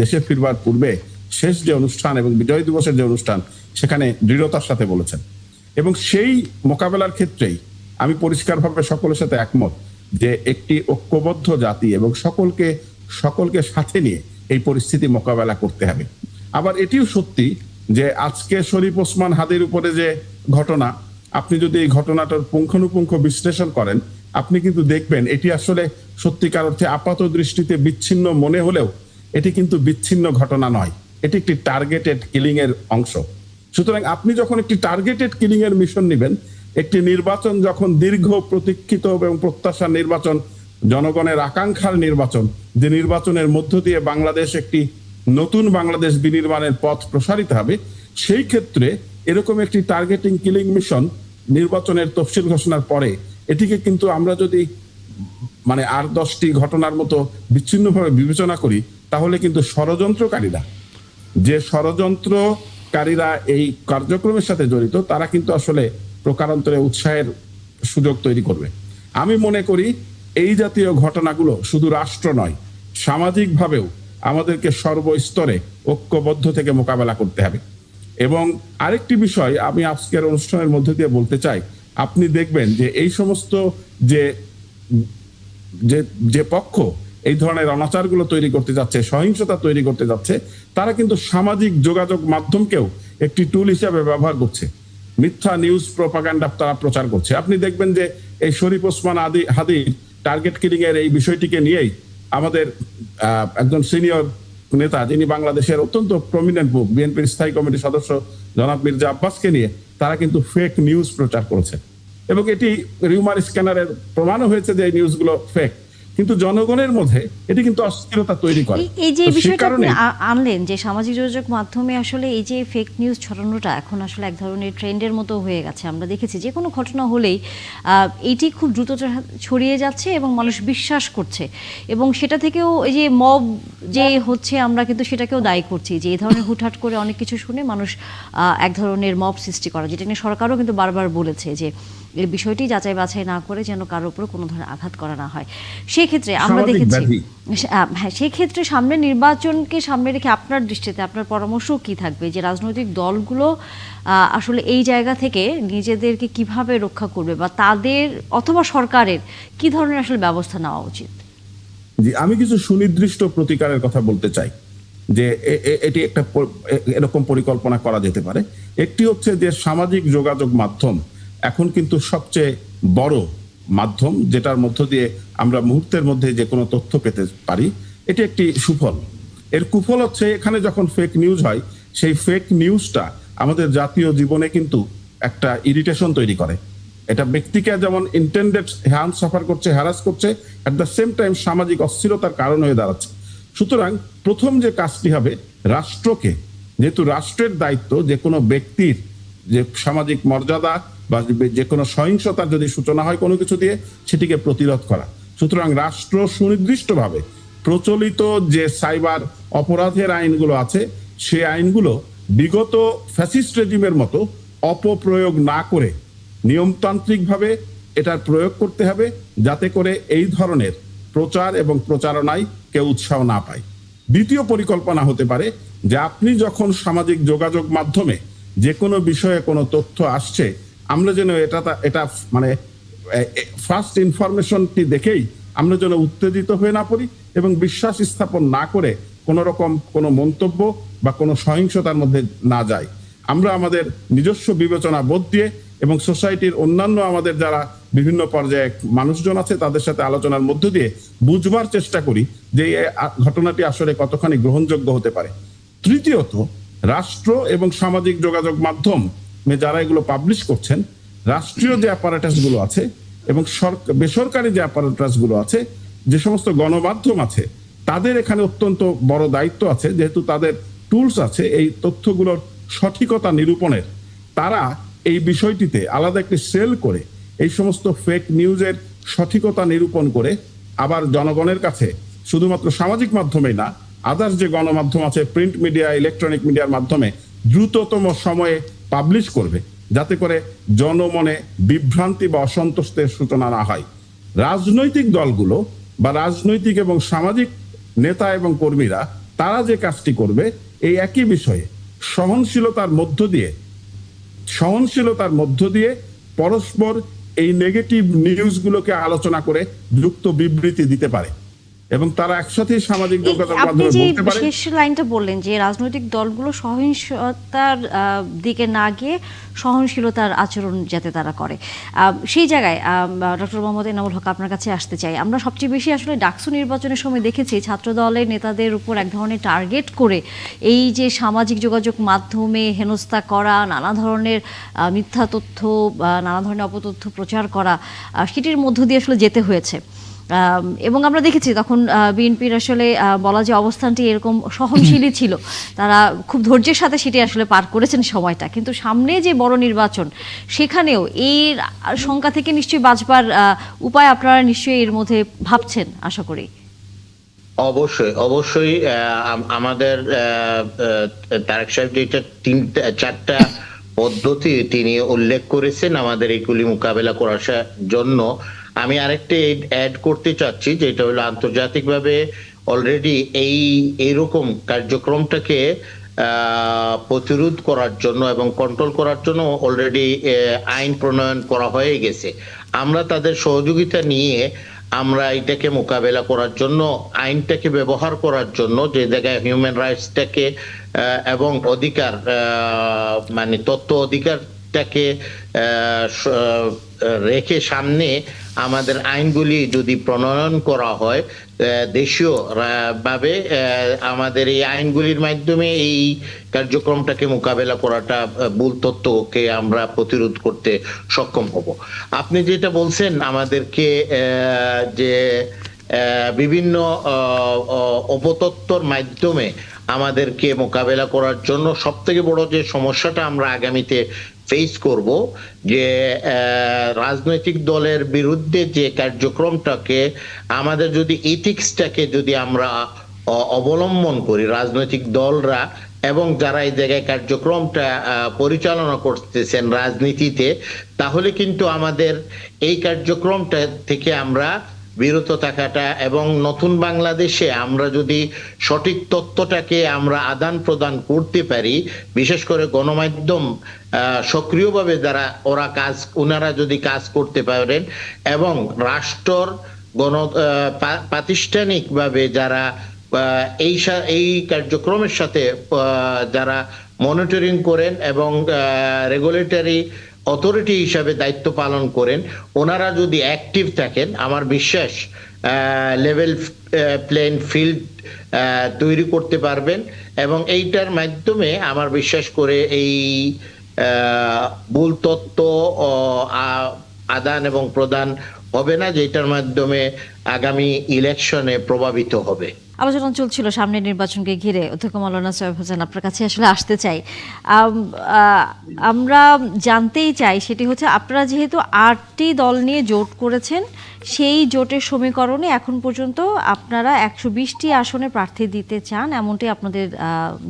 D: দেশে ফিরবার পূর্বে শেষ যে অনুষ্ঠান এবং বিজয় দিবসের যে অনুষ্ঠান, সেখানে দৃঢ়তার সাথে বলেছেন। এবং সেই মোকাবেলার ক্ষেত্রেই আমি পরিষ্কারভাবে সকলের সাথে একমত যে একটি ঐক্যবদ্ধ জাতি এবং সকলকে সাথে নিয়ে এই পরিস্থিতি মোকাবেলা করতে হবে। আবার এটিও সত্যি যে আজকে শরীফ ওসমান হাদির উপরে যে ঘটনা, আপনি যদি এই ঘটনাটার পুঙ্খানুপুঙ্খ বিশ্লেষণ করেন, আপনি কিন্তু দেখবেন এটি আসলে সত্যিকার অর্থে আপাত দৃষ্টিতে বিচ্ছিন্ন মনে হলেও এটি কিন্তু বিচ্ছিন্ন ঘটনা নয়, এটি একটি টার্গেটেড কিলিং এর অংশ। সুতরাং আপনি যখন একটি টার্গেটেড কিলিং এর মিশন নেবেন, একটি নির্বাচন যখন দীর্ঘ প্রতীক্ষিত এবং প্রত্যাশার নির্বাচন, জনগণের আকাঙ্ক্ষার নির্বাচন, যে নির্বাচনের মধ্য দিয়ে বাংলাদেশ একটি নতুন বাংলাদেশ বিনির্মাণের পথ প্রসারিত হবে, সেই ক্ষেত্রে এরকম একটি টার্গেটিং কিলিং মিশন নির্বাচনের তফসিল ঘোষণার পরে এটিকে কিন্তু আমরা যদি মানে 8-10টি ঘটনার মতো বিচ্ছিন্নভাবে বিবেচনা করি, তাহলে কিন্তু ষড়যন্ত্রকারীরা এই কার্যক্রমের সাথে জড়িত, তারা কিন্তু আসলে প্রকারান্তরে উৎসাহের সুযোগ তৈরি করবে। আমি মনে করি এই জাতীয় ঘটনাগুলো শুধু রাষ্ট্র নয়, সামাজিকভাবেও আমাদেরকে সর্বস্তরে ঐক্যবদ্ধ থেকে মোকাবেলা করতে হবে। এবং আরেকটি বিষয় আমি আজকের অনুষ্ঠানের মধ্যে দিয়ে বলতে চাই, আপনি দেখবেন যে এই সমস্ত যে পক্ষ এই ধরনের অনাচারগুলো তৈরি করতে যাচ্ছে, সহিংসতা তৈরি করতে যাচ্ছে, তারা কিন্তু সামাজিক যোগাযোগ মাধ্যমকেও একটি টুল হিসেবে ব্যবহার করছে, মিথ্যা নিউজ প্রপাগান্ডা তারা প্রচার করছে। আপনি দেখবেন যে এই শরীফ ওসমান হাদির টার্গেট কিলিং এর এই বিষয়টিকে নিয়েই আমাদের একজন সিনিয়র নেতা, যিনি বাংলাদেশের অত্যন্ত প্রমিনেন্ট মুখ, বিএনপির স্থায়ী কমিটির সদস্য জনাব মির্জা আব্বাসকে নিয়ে তারা কিন্তু ফেক নিউজ প্রচার করেছে, এবং এটি রিউমার স্ক্যানারের প্রমাণও হয়েছে যে এই নিউজগুলো ফেক, কিন্তু জনগণের মধ্যে এটি কিন্তু অস্থিরতা তৈরি করে।
A: এই যে বিষয়টা আপনি আনলেন যে সামাজিক যোগাযোগ মাধ্যমে আসলে এই যে ফেক নিউজ ছড়ানোটা এখন আসলে এক ধরনের ট্রেন্ডের মতো হয়ে গেছে। আমরা দেখেছি যে কোনো ঘটনা হলেই এটি খুব দ্রুত ছড়িয়ে যাচ্ছে এবং মানুষ বিশ্বাস করছে, এবং সেটা থেকেও এই যে মব যে হচ্ছে, আমরা কিন্তু সেটাকেও দায়ী করছি যে এই ধরনের হুটহাট করে অনেক কিছু শুনে মানুষ এক ধরনের মব সৃষ্টি করা, যেটা নিয়ে সরকারও কিন্তু বারবার বলেছে যে এই বিষয়টি যাচাই বাছাই না করে যেন কারোর উপর কোনো ধরনের আঘাত করা না হয়। সেক্ষেত্রে আমরা দেখেছি, হ্যাঁ, সেক্ষেত্রে সামনে নির্বাচনকে সামনে রেখে আপনার দৃষ্টিতে আপনার পরামর্শ কি থাকবে যে রাজনৈতিক দলগুলো আসলে এই জায়গা থেকে নিজেদেরকে কিভাবে রক্ষা করবে, বা তাদের অথবা সরকারের কি ধরনের আসলে ব্যবস্থা নেওয়া উচিত?
D: জি, আমি কিছু সুনির্দিষ্ট প্রতিকারের কথা বলতে চাই যে এটি একটা এরকম পরিকল্পনা করা যেতে পারে। একটি হচ্ছে যে সামাজিক যোগাযোগ মাধ্যম এখন কিন্তু সবচেয়ে বড় মাধ্যম, যেটার মধ্য দিয়ে আমরা মুহূর্তের মধ্যে যে কোনো তথ্য পেতে পারি। এটি একটি সুফল। এর কুফল হচ্ছে এখানে যখন ফেক নিউজ হয়, সেই ফেক নিউজটা আমাদের জাতীয় জীবনে কিন্তু একটা ইরিটেশন তৈরি করে। এটা ব্যক্তিকে যেমন ইন্টেন্ডেড হার্ম সাফার করছে, হ্যারাস করছে, অ্যাট দ্য সেম টাইম সামাজিক অস্থিরতার কারণ হয়ে দাঁড়াচ্ছে। সুতরাং প্রথম যে কাজটি হবে, রাষ্ট্রকে, যেহেতু রাষ্ট্রের দায়িত্ব যে কোনো ব্যক্তির যে সামাজিক মর্যাদা বা যে কোনো সহিংসতার যদি সূচনা হয় কোনো কিছু দিয়ে, সেটিকে প্রতিরোধ করা। সুতরাং রাষ্ট্র সুনির্দিষ্টভাবে প্রচলিত যে সাইবার অপরাধের আইনগুলো আছে, সেই আইনগুলো বিগত ফ্যাসিস্ট রেজিমের মতো অপপ্রয়োগ না করে নিয়মতান্ত্রিকভাবে এটার প্রয়োগ করতে হবে, যাতে করে এই ধরনের প্রচার এবং প্রচারণায় কেউ উৎসাহ না পায়। দ্বিতীয় পরিকল্পনা হতে পারে যে আপনি যখন সামাজিক যোগাযোগ মাধ্যমে যে কোনো বিষয়ে কোনো তথ্য আসছে, আমরা যেন এটা মানে ফার্স্ট ইনফরমেশনটি দেখেই আমরা যেন উত্তেজিত হয়ে না পড়ি এবং বিশ্বাস স্থাপন না করে কোনো রকম কোনো মন্তব্য বা কোনো সহিংসতার মধ্যে না যাই। আমরা আমাদের নিজস্ব বিবেচনা বোধ দিয়ে এবং সোসাইটির অন্যান্য আমাদের যারা বিভিন্ন পর্যায়ে মানুষজন আছে তাদের সাথে আলোচনার মধ্য দিয়ে বুঝবার চেষ্টা করি যে এই ঘটনাটি আসলে কতখানি গ্রহণযোগ্য হতে পারে। তৃতীয়ত, রাষ্ট্র এবং সামাজিক যোগাযোগ মাধ্যম যারা এগুলো পাবলিশ করছেন, রাষ্ট্রীয় যে অ্যাপারেটাসগুলো আছে এবং বেসরকারি যে অ্যাপারেটাসগুলো আছে, যে সমস্ত গণমাধ্যম আছে, তাদের এখানে অত্যন্ত বড় দায়িত্ব আছে, যেহেতু তাদের টুলস আছে এই তথ্যগুলোর সঠিকতা নিরূপণের। তারা এই বিষয়টিতে আলাদা একটি সেল করে এই সমস্ত ফেক নিউজের সঠিকতা নিরূপণ করে আবার জনগণের কাছে শুধুমাত্র সামাজিক মাধ্যমেই না, আদার্স যে গণমাধ্যম আছে, প্রিন্ট মিডিয়া, ইলেকট্রনিক মিডিয়ার মাধ্যমে দ্রুততম সময়ে পাবলিশ করবে, যাতে করে জনমনে বিভ্রান্তি বা অসন্তোষের সূচনা না হয়। রাজনৈতিক দলগুলো বা রাজনৈতিক এবং সামাজিক নেতা এবং কর্মীরা তারা যে কাজটি করবে, এই একই বিষয়ে সহনশীলতার মধ্য দিয়ে পরস্পর এই নেগেটিভ নিউজগুলোকে আলোচনা করে যুক্ত বিবৃতি দিতে পারে এবং তারা একসাথে সামাজিক যোগাযোগ মাধ্যমে বলতে পারে।
A: শেষ লাইনটা বললেন যে রাজনৈতিক দলগুলো সহিংসতার দিকে না গিয়ে সহনশীলতার আচরণ যাতে তারা করে, সেই জায়গায় ডক্টর মোহাম্মদ এনামুল হক আপনার কাছে আসতে চাই। আমরা সবচেয়ে বেশি আসলে ডাকসু নির্বাচনের সময় দেখেছি ছাত্র দলের নেতাদের উপর এক ধরনের টার্গেট করে এই যে সামাজিক যোগাযোগ মাধ্যমে হেনস্থা করা, নানা ধরনের মিথ্যা তথ্য, নানা ধরনের অপতথ্য প্রচার করা, সেটির মধ্য দিয়ে আসলে যেতে হয়েছে। এবং আমরা দেখেছি তখন বিএনপির আসলে বলা যে অবস্থানটি এরকম সহনশীলই ছিল, তারা খুব ধৈর্যের সাথে সেটি আসলে পার করেছেন সময়টা। কিন্তু সামনে যে বড় নির্বাচন, সেখানেও এর শঙ্কা থেকে নিশ্চয়ই বাঁচবার উপায় আপনারা নিশ্চয়ই এর মধ্যে ভাবছেন, আশা করি।
C: অবশ্যই আমাদের তারেক সাহেব যেটা 4টা পদ্ধতি তিনি উল্লেখ করেছেন আমাদের এইগুলি মোকাবেলা করার জন্য, আমি আরেকটা অ্যাড করতে চাচ্ছি, যেটা হলো আন্তর্জাতিকভাবে অলরেডি এইরকম কার্যক্রমটাকে প্রতিরোধ করার জন্য এবং কন্ট্রোল করার জন্য অলরেডি আইন প্রণয়ন করা হয়ে গেছে। আমরা তাদের সহযোগিতা নিয়ে আমরা এটাকে মোকাবেলা করার জন্য, আইনটাকে ব্যবহার করার জন্য, যে জায়গায় হিউম্যান রাইটসটাকে এবং অধিকার মানে তথ্য অধিকারটাকে রেখে সামনে আমাদের আইনগুলি যদি প্রণয়ন করা হয় দেশীয় ভাবে, আমাদের এই আইনগুলির মাধ্যমে এই কার্যক্রমটাকে মোকাবেলা করাটা, ভুল তথ্যকে আমরা প্রতিরোধ করতে সক্ষম হব। আপনি যেটা বলছেন আমাদেরকে যে বিভিন্ন অপতথ্যর মাধ্যমে আমাদেরকে মোকাবেলা করার জন্য সবথেকে বড় যে সমস্যাটা আমরা আগামীতে ফেস করব, যে রাজনৈতিক দলের বিরুদ্ধে যে কার্যক্রমটাকে আমাদের যদি ইথিক্সটাকে যদি আমরা অবলম্বন করি, রাজনৈতিক দলরা এবং যারা এই জায়গায় কার্যক্রমটা পরিচালনা করতেছেন রাজনীতিতে, তাহলে কিন্তু আমাদের এই কার্যক্রমটা থেকে আমরা বিরত থাকাটা, এবং নতুন বাংলাদেশে আমরা যদি সঠিক তথ্যটাকে আমরা আদান প্রদান করতে পারি, বিশেষ করে গণমাধ্যম সক্রিয়ভাবে যারা ওনারা যদি কাজ করতে পারেন এবং রাষ্ট্রর প্রাতিষ্ঠানিকভাবে যারা এই কার্যক্রমের সাথে যারা মনিটরিং করেন এবং রেগুলেটরি অথরিটি হিসাবে দায়িত্ব পালন করেন, ওনারা যদি অ্যাক্টিভ থাকেন, আমার বিশ্বাস লেভেল প্লেইং ফিল্ড তৈরি করতে পারবেন। এবং এইটার মাধ্যমে আমার বিশ্বাস করে এই ভুল তথ্য আদান এবং প্রদান হবে না, যেটার মাধ্যমে আগামী ইলেকশনে প্রভাবিত হবে।
A: আলোচনা চলছিল সামনের নির্বাচনকে ঘিরে। অধ্যক্ষ মাওলানা সোহেব হোসেন, আপনার কাছে আসলে আসতে চাই। আমরা জানতেই চাই, সেটি হচ্ছে আপনারা যেহেতু 8টি দল নিয়ে জোট করেছেন, সেই জোটের সমীকরণে এখন পর্যন্ত আপনারা 120টি আসনে প্রার্থী দিতে চান, এমনটি আপনাদের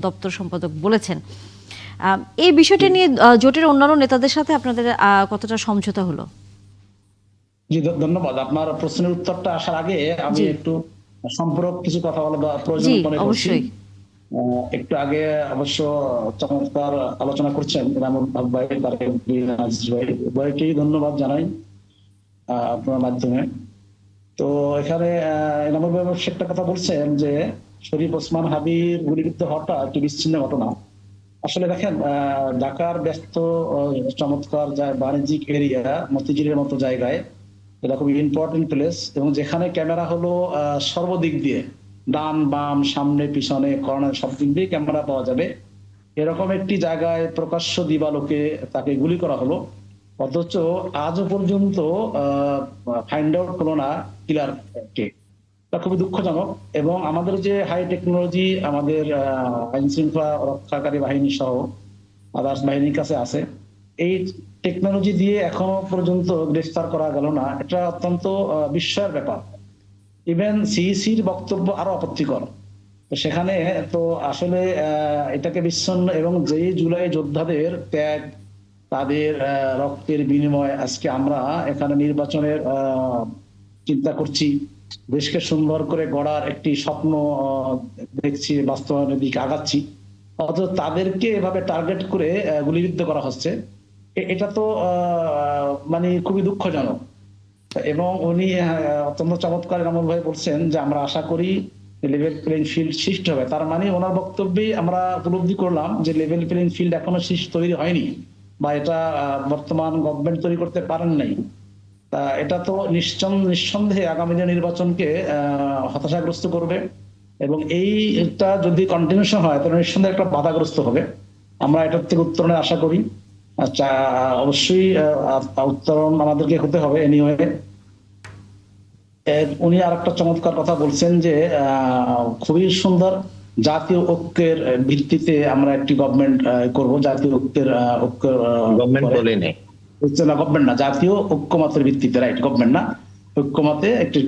A: দপ্তর সম্পাদক বলেছেন। এই বিষয়টি নিয়ে জোটের অন্যান্য নেতাদের সাথে আপনাদের কতটা সমঝোতা হলো?
I: জি, ধন্যবাদ। আপনার প্রশ্নের উত্তরটা আসার আগে আমি একটু সম্পর্ক কিছু কথা বলা প্রয়োজন মনে করছি। একটু আগে অবশ্য চমৎকার আলোচনা করছেন রামুল হক ভাই, উভয়কেই ধন্যবাদ জানাই আপনার মাধ্যমে। তো এখানে রামুল ভাই একটা কথা বলছেন যে শরীফ ওসমান হাদির গুলিবিদ্ধ হওয়াটা একটি বিচ্ছিন্ন ঘটনা। আসলে দেখেন, ঢাকার ব্যস্ত চমৎকার বাণিজ্যিক এরিয়া মতিঝিলের মতো জায়গায়, এটা খুব ইম্পর্টেন্ট প্লেস, এবং যেখানে ক্যামেরা হলো সর্বদিক দিয়ে, ডান বাম সামনে পিছনে কর্নার সব দিক দিয়ে ক্যামেরা পাওয়া যাবে, এরকম একটি জায়গায় প্রকাশ্য দিবালোকে তাকে গুলি করা হলো, অথচ আজও পর্যন্ত ফাইন্ড আউট হলো না কিলার কে। তা খুবই দুঃখজনক। এবং আমাদের যে হাই টেকনোলজি আমাদের আইন শৃঙ্খলা রক্ষাকারী বাহিনী সহ আদার্স বাহিনীর কাছে আছে, এই টেকনোলজি দিয়ে এখনো পর্যন্ত গ্রেফতার করা গেল না, এটা অত্যন্ত বিস্ময়ের ব্যাপার। ইভেন সিইসির বক্তব্য আরো আপত্তিকর। তো সেখানে তো আসলে এটাকে বিচ্ছিন্ন, এবং যেই জুলাই যোদ্ধাদের ত্যাগ, তাদের রক্তের বিনিময় আজকে আমরা এখানে নির্বাচনের চিন্তা করছি, দেশকে সুন্দর করে গড়ার একটি স্বপ্ন দেখছি, বাস্তবায়নের দিকে আগাচ্ছি, অথচ তাদেরকে এভাবে টার্গেট করে গুলিবিদ্ধ করা হচ্ছে। এটা তো মানে খুবই দুঃখজনক। এবং উনি অত্যন্ত চমৎকার রামুল ভাই বলছেন যে আমরা আশা করি লেভেল প্লেইং ফিল্ড সৃষ্টি হবে। তার মানে ওনার বক্তব্যেই আমরা উপলব্ধি করলাম যে লেভেল প্লেইং ফিল্ড এখনো তৈরি হয়নি, বা এটা বর্তমান গভর্নমেন্ট তৈরি করতে পারেন নাই। তা এটা তো নিঃসন্দেহে আগামী দিনের নির্বাচনকে হতাশাগ্রস্ত করবে, এবং এইটা যদি কন্টিনিউশন হয় তাহলে নিঃসন্দেহে একটা বাধাগ্রস্ত হবে। আমরা এটার থেকে উত্তরণের আশা করি। আচ্ছা, অবশ্যই উত্তরণ আমাদেরকে হতে হবে এনিওয়ে। উনি আর একটা চমৎকার কথা বলছেন যে খুবই সুন্দর, জাতীয় ঐক্যের ভিত্তিতে আমরা একটি গভর্নমেন্ট করব। জাতীয় গভর্নমেন্ট না, জাতীয় ঐক্যমতের ভিত্তিতে, রাইট, গভর্নমেন্ট না, ঐক্যমতে একটি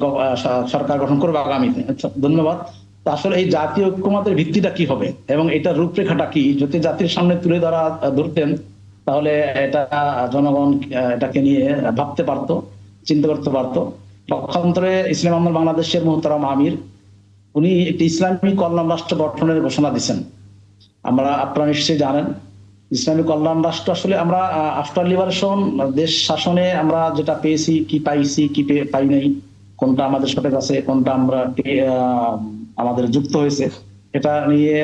I: সরকার গঠন করবো আগামীতে। আচ্ছা, ধন্যবাদ। আসলে এই জাতীয় ঐক্যমতের ভিত্তিটা কি হবে এবং এটার রূপরেখাটা কি, যদি জাতির সামনে তুলে ধরতেন, তাহলে এটা জনগণ এটাকে নিয়ে ভাবতে পারতো, চিন্তা করতে পারতো। পক্ষান্তরে ইসলাম আন্দোলন বাংলাদেশের মোহতারাম আমির, উনি একটি ইসলামী কল্যাণ রাষ্ট্র গঠনের ঘোষণা দিচ্ছেন। আপনারা নিশ্চয়ই জানেন, ইসলামী কল্যাণ রাষ্ট্র আসলে আমরা আফটার লিবারেশন দেশ শাসনে আমরা যেটা পেয়েছি, কি পাইছি, কি পাই নাই, কোনটা আমাদের সাথে আছে, কোনটা আমরা আমাদের যুক্ত হয়েছে, এটা নিয়ে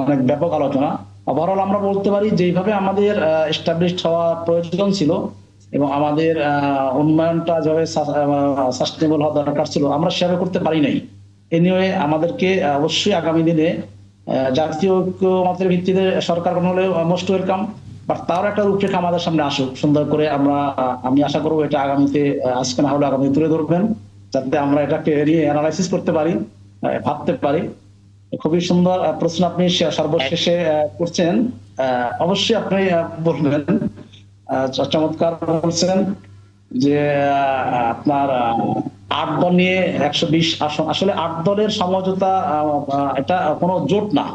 I: অনেক ব্যাপক আলোচনা। ওভারঅল আমরা বলতে পারি যেভাবে আমাদের এস্টাবলিশড হওয়া প্রয়োজন ছিল এবং আমাদের উন্নয়নটা যেভাবে সাস্টেনেবল হওয়া দরকার ছিল, আমরা সেভাবে করতে পারি নাই। এনিওয়ে আমাদেরকে অবশ্যই আগামী দিনে জাতীয় ঐক্যমতের ভিত্তিতে সরকার গঠন হলে মোস্ট ওয়েলকাম, বাট তার একটা রূপরেখা আমাদের সামনে আসুক সুন্দর করে। আমি আশা করবো এটা আগামীতে, আজকে না হলে আগামী তুলে ধরবেন, যাতে আমরা এটাকে নিয়ে অ্যানালাইসিস করতে পারি, ভাবতে পারি। খুবই সুন্দর প্রশ্ন আপনি সর্বশেষে করছেন, অবশ্যই আপনি বলবেন। চমৎকার বলছেন যে আপনার 8 দল নিয়ে 120 আসন, আসলে 8 দলের সমঝোতা, এটা কোনো জোট না।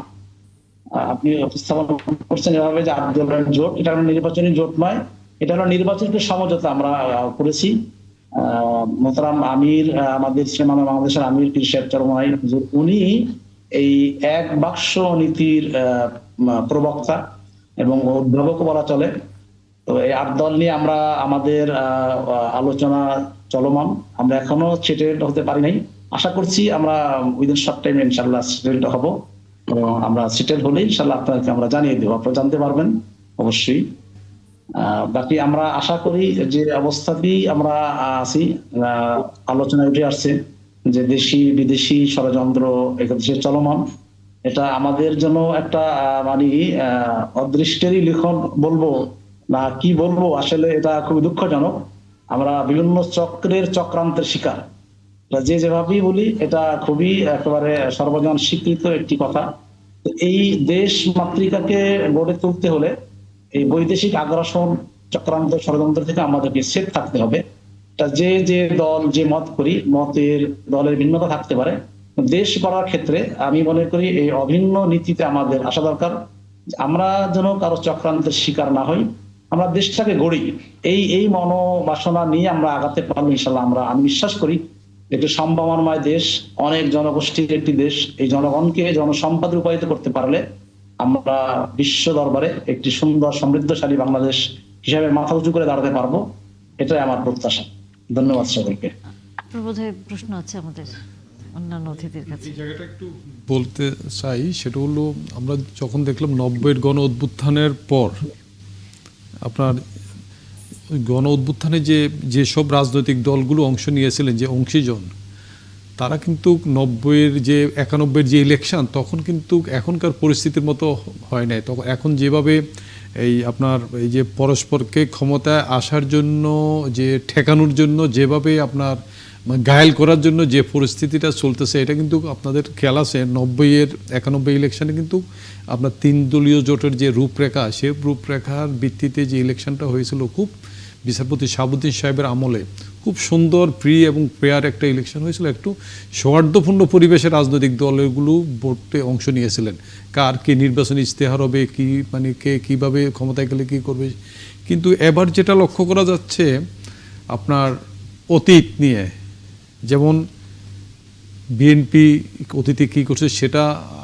I: আপনি উপস্থাপন করছেন এভাবে যে 8 দলের জোট, এটা কোনো নির্বাচনী জোট নয়, এটা হলো নির্বাচনী সমঝোতা আমরা করেছি। মোহতারাম আমির, আমাদের বাংলাদেশের আমির পীর সাহেব চরমনাই, উনি এই এক বাক্স নীতির প্রবক্তা এবং উদ্ভাবক বলা চলে। তো এই 8 দল নিয়ে আমরা আমাদের আলোচনা চলমান। আমরা এখনো সেটেলড হতে পারি নাই। আশা করছি আমরা উইদিন শর্ট টাইমে ইনশাআল্লাহ সেটেলড হব, এবং আমরা সেটেল হলে ইনশাআল্লাহ আপনাদেরকে আমরা জানিয়ে দেবো, আপনারা জানতে পারবেন অবশ্যই। বাকি আমরা আশা করি যে অবস্থাতেই আমরা আছি, আলোচনায় উঠে আসছে যে দেশি বিদেশি ষড়যন্ত্র একাদেশে চলমান। এটা আমাদের জন্য একটা মানে অদৃষ্টেরই লিখন বলবো না কি বলবো, আসলে এটা খুবই দুঃখজনক। আমরা বিভিন্ন চক্রান্তের শিকার, যে যেভাবেই বলি এটা খুবই একেবারে সর্বজন স্বীকৃত একটি কথা। এই দেশ মাতৃকাকে গড়ে তুলতে হলে এই বৈদেশিক আগ্রাসন চক্রান্ত ষড়যন্ত্র থেকে আমাদেরকে সেফ থাকতে হবে। যে দল যে মত করি, দলের ভিন্নতা থাকতে পারে, দেশ গড়ার ক্ষেত্রে আমি মনে করি এই অভিন্ন নীতিতে আমাদের আসা দরকার। আমরা যেন কারো চক্রান্তের শিকার না হই, আমরা দেশটাকে গড়ি। এই মনোবাসনা নিয়ে আমরা আগাতে পারবো ইনশাল্লাহ। আমি বিশ্বাস করি একটি সম্ভাবনাময় দেশ, অনেক জনগোষ্ঠীর একটি দেশ। এই জনগণকে জনসম্পদে রূপায়িত করতে পারলে আমরা বিশ্ব দরবারে একটি সুন্দর সমৃদ্ধশালী বাংলাদেশ হিসাবে মাথা উঁচু করে দাঁড়াতে পারবো, এটাই আমার প্রত্যাশা। ধন্যবাদ সকলকে।
A: বোধহয় প্রশ্ন আছে আমাদের অন্যান্য অতিথির কাছে।
B: এই জায়গাটা একটু বলতে চাই, সেটা হলো আমরা যখন দেখলাম 90-এর গণ অভ্যুত্থানের পর আপনার গণ অভ্যুত্থানে যেসব রাজনৈতিক দলগুলো অংশ নিয়েছিলেন, যে অংশীজন, তারা কিন্তু 91-এর যে 91-এর যে ইলেকশন, তখন কিন্তু এখনকার পরিস্থিতির মতো হয় নাই। তখন এখন যেভাবে এই আপনার এই যে পরস্পরকে ক্ষমতায় আসার জন্য, যে ঠেকানোর জন্য যেভাবে আপনার ঘায়েল করার জন্য যে পরিস্থিতিটা চলতেছে, এটা কিন্তু আপনাদের খেয়াল আছে 90-এর 91 ইলেকশনে কিন্তু আপনার 3 দলীয় জোটের যে রূপরেখা, সে রূপরেখার ভিত্তিতে যে ইলেকশনটা হয়েছিল, খুব বিচারপতি শাহাবুদ্দিন সাহেবের আমলে খুব সুন্দর ফ্রি এবং ফেয়ার একটা ইলেকশন হয়েছিল। একটু সৌহার্দ্যপূর্ণ পরিবেশে রাজনৈতিক দলগুলো ভোটে অংশ নিয়েছিলেন, কার কি নির্বাচনী ইশতেহার হবে, কি মানে কে কীভাবে ক্ষমতায় গেলে কী করবে। কিন্তু এবার যেটা লক্ষ্য করা যাচ্ছে আপনার অতীত নিয়ে, যেমন বিএনপি অতীতে কী করছে সেটা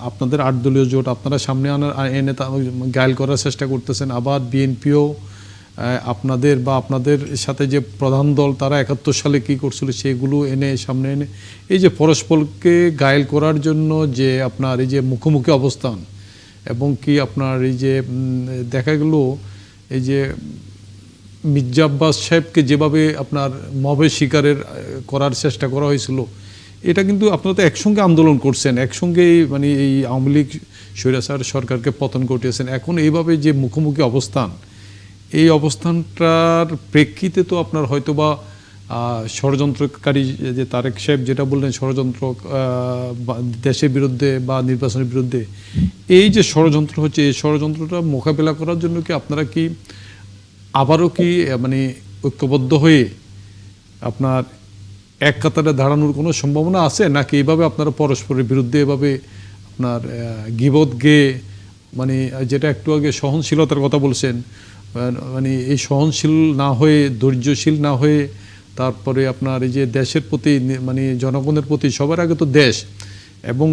B: আপনাদের 8 দলীয় জোট আপনারা সামনে এনে গায়েল করার চেষ্টা করতেছেন। আবার বিএনপিও আপনাদের সাথে যে প্রধান দল, তারা 71 সালে কী করছিল সেগুলো সামনে এনে এই যে পরস্পরকে গায়েল করার জন্য যে আপনার এই যে মুখোমুখি অবস্থান, এবং কি আপনার এই যে দেখা গেল এই যে মির্জা আব্বাস সাহেবকে যেভাবে আপনার মবের শিকারের করার চেষ্টা করা হয়েছিল, এটা কিন্তু আপনারা তো একসঙ্গে আন্দোলন করছেন, একসঙ্গে মানে এই আওয়ামী লীগ স্বৈরাচার সরকারকে পতন ঘটিয়েছেন। এখন এইভাবে যে মুখোমুখি অবস্থান, এই অবস্থানটার প্রেক্ষিতে তো আপনার হয়তো বা ষড়যন্ত্রকারী যে তারেক সাহেব যেটা বললেন, ষড়যন্ত্র দেশের বিরুদ্ধে বা নির্বাচনের বিরুদ্ধে, এই যে ষড়যন্ত্র হচ্ছে, এই ষড়যন্ত্রটা মোকাবেলা করার জন্য কি আপনারা কি আবারও কি মানে ঐক্যবদ্ধ হয়ে আপনার এক কাতারে দাঁড়ানোর কোনো সম্ভাবনা আছে, নাকি এইভাবে আপনারা পরস্পরের বিরুদ্ধে এভাবে আপনার গিবত গেয়ে, মানে যেটা একটু আগে সহনশীলতার কথা বলছেন, মানে এই সহনশীল না হয়ে, ধৈর্যশীল না হয়ে, তারপরে আপনার এই যে দেশের প্রতি মানে জনগণের প্রতি, সবার আগে তো দেশ, এবং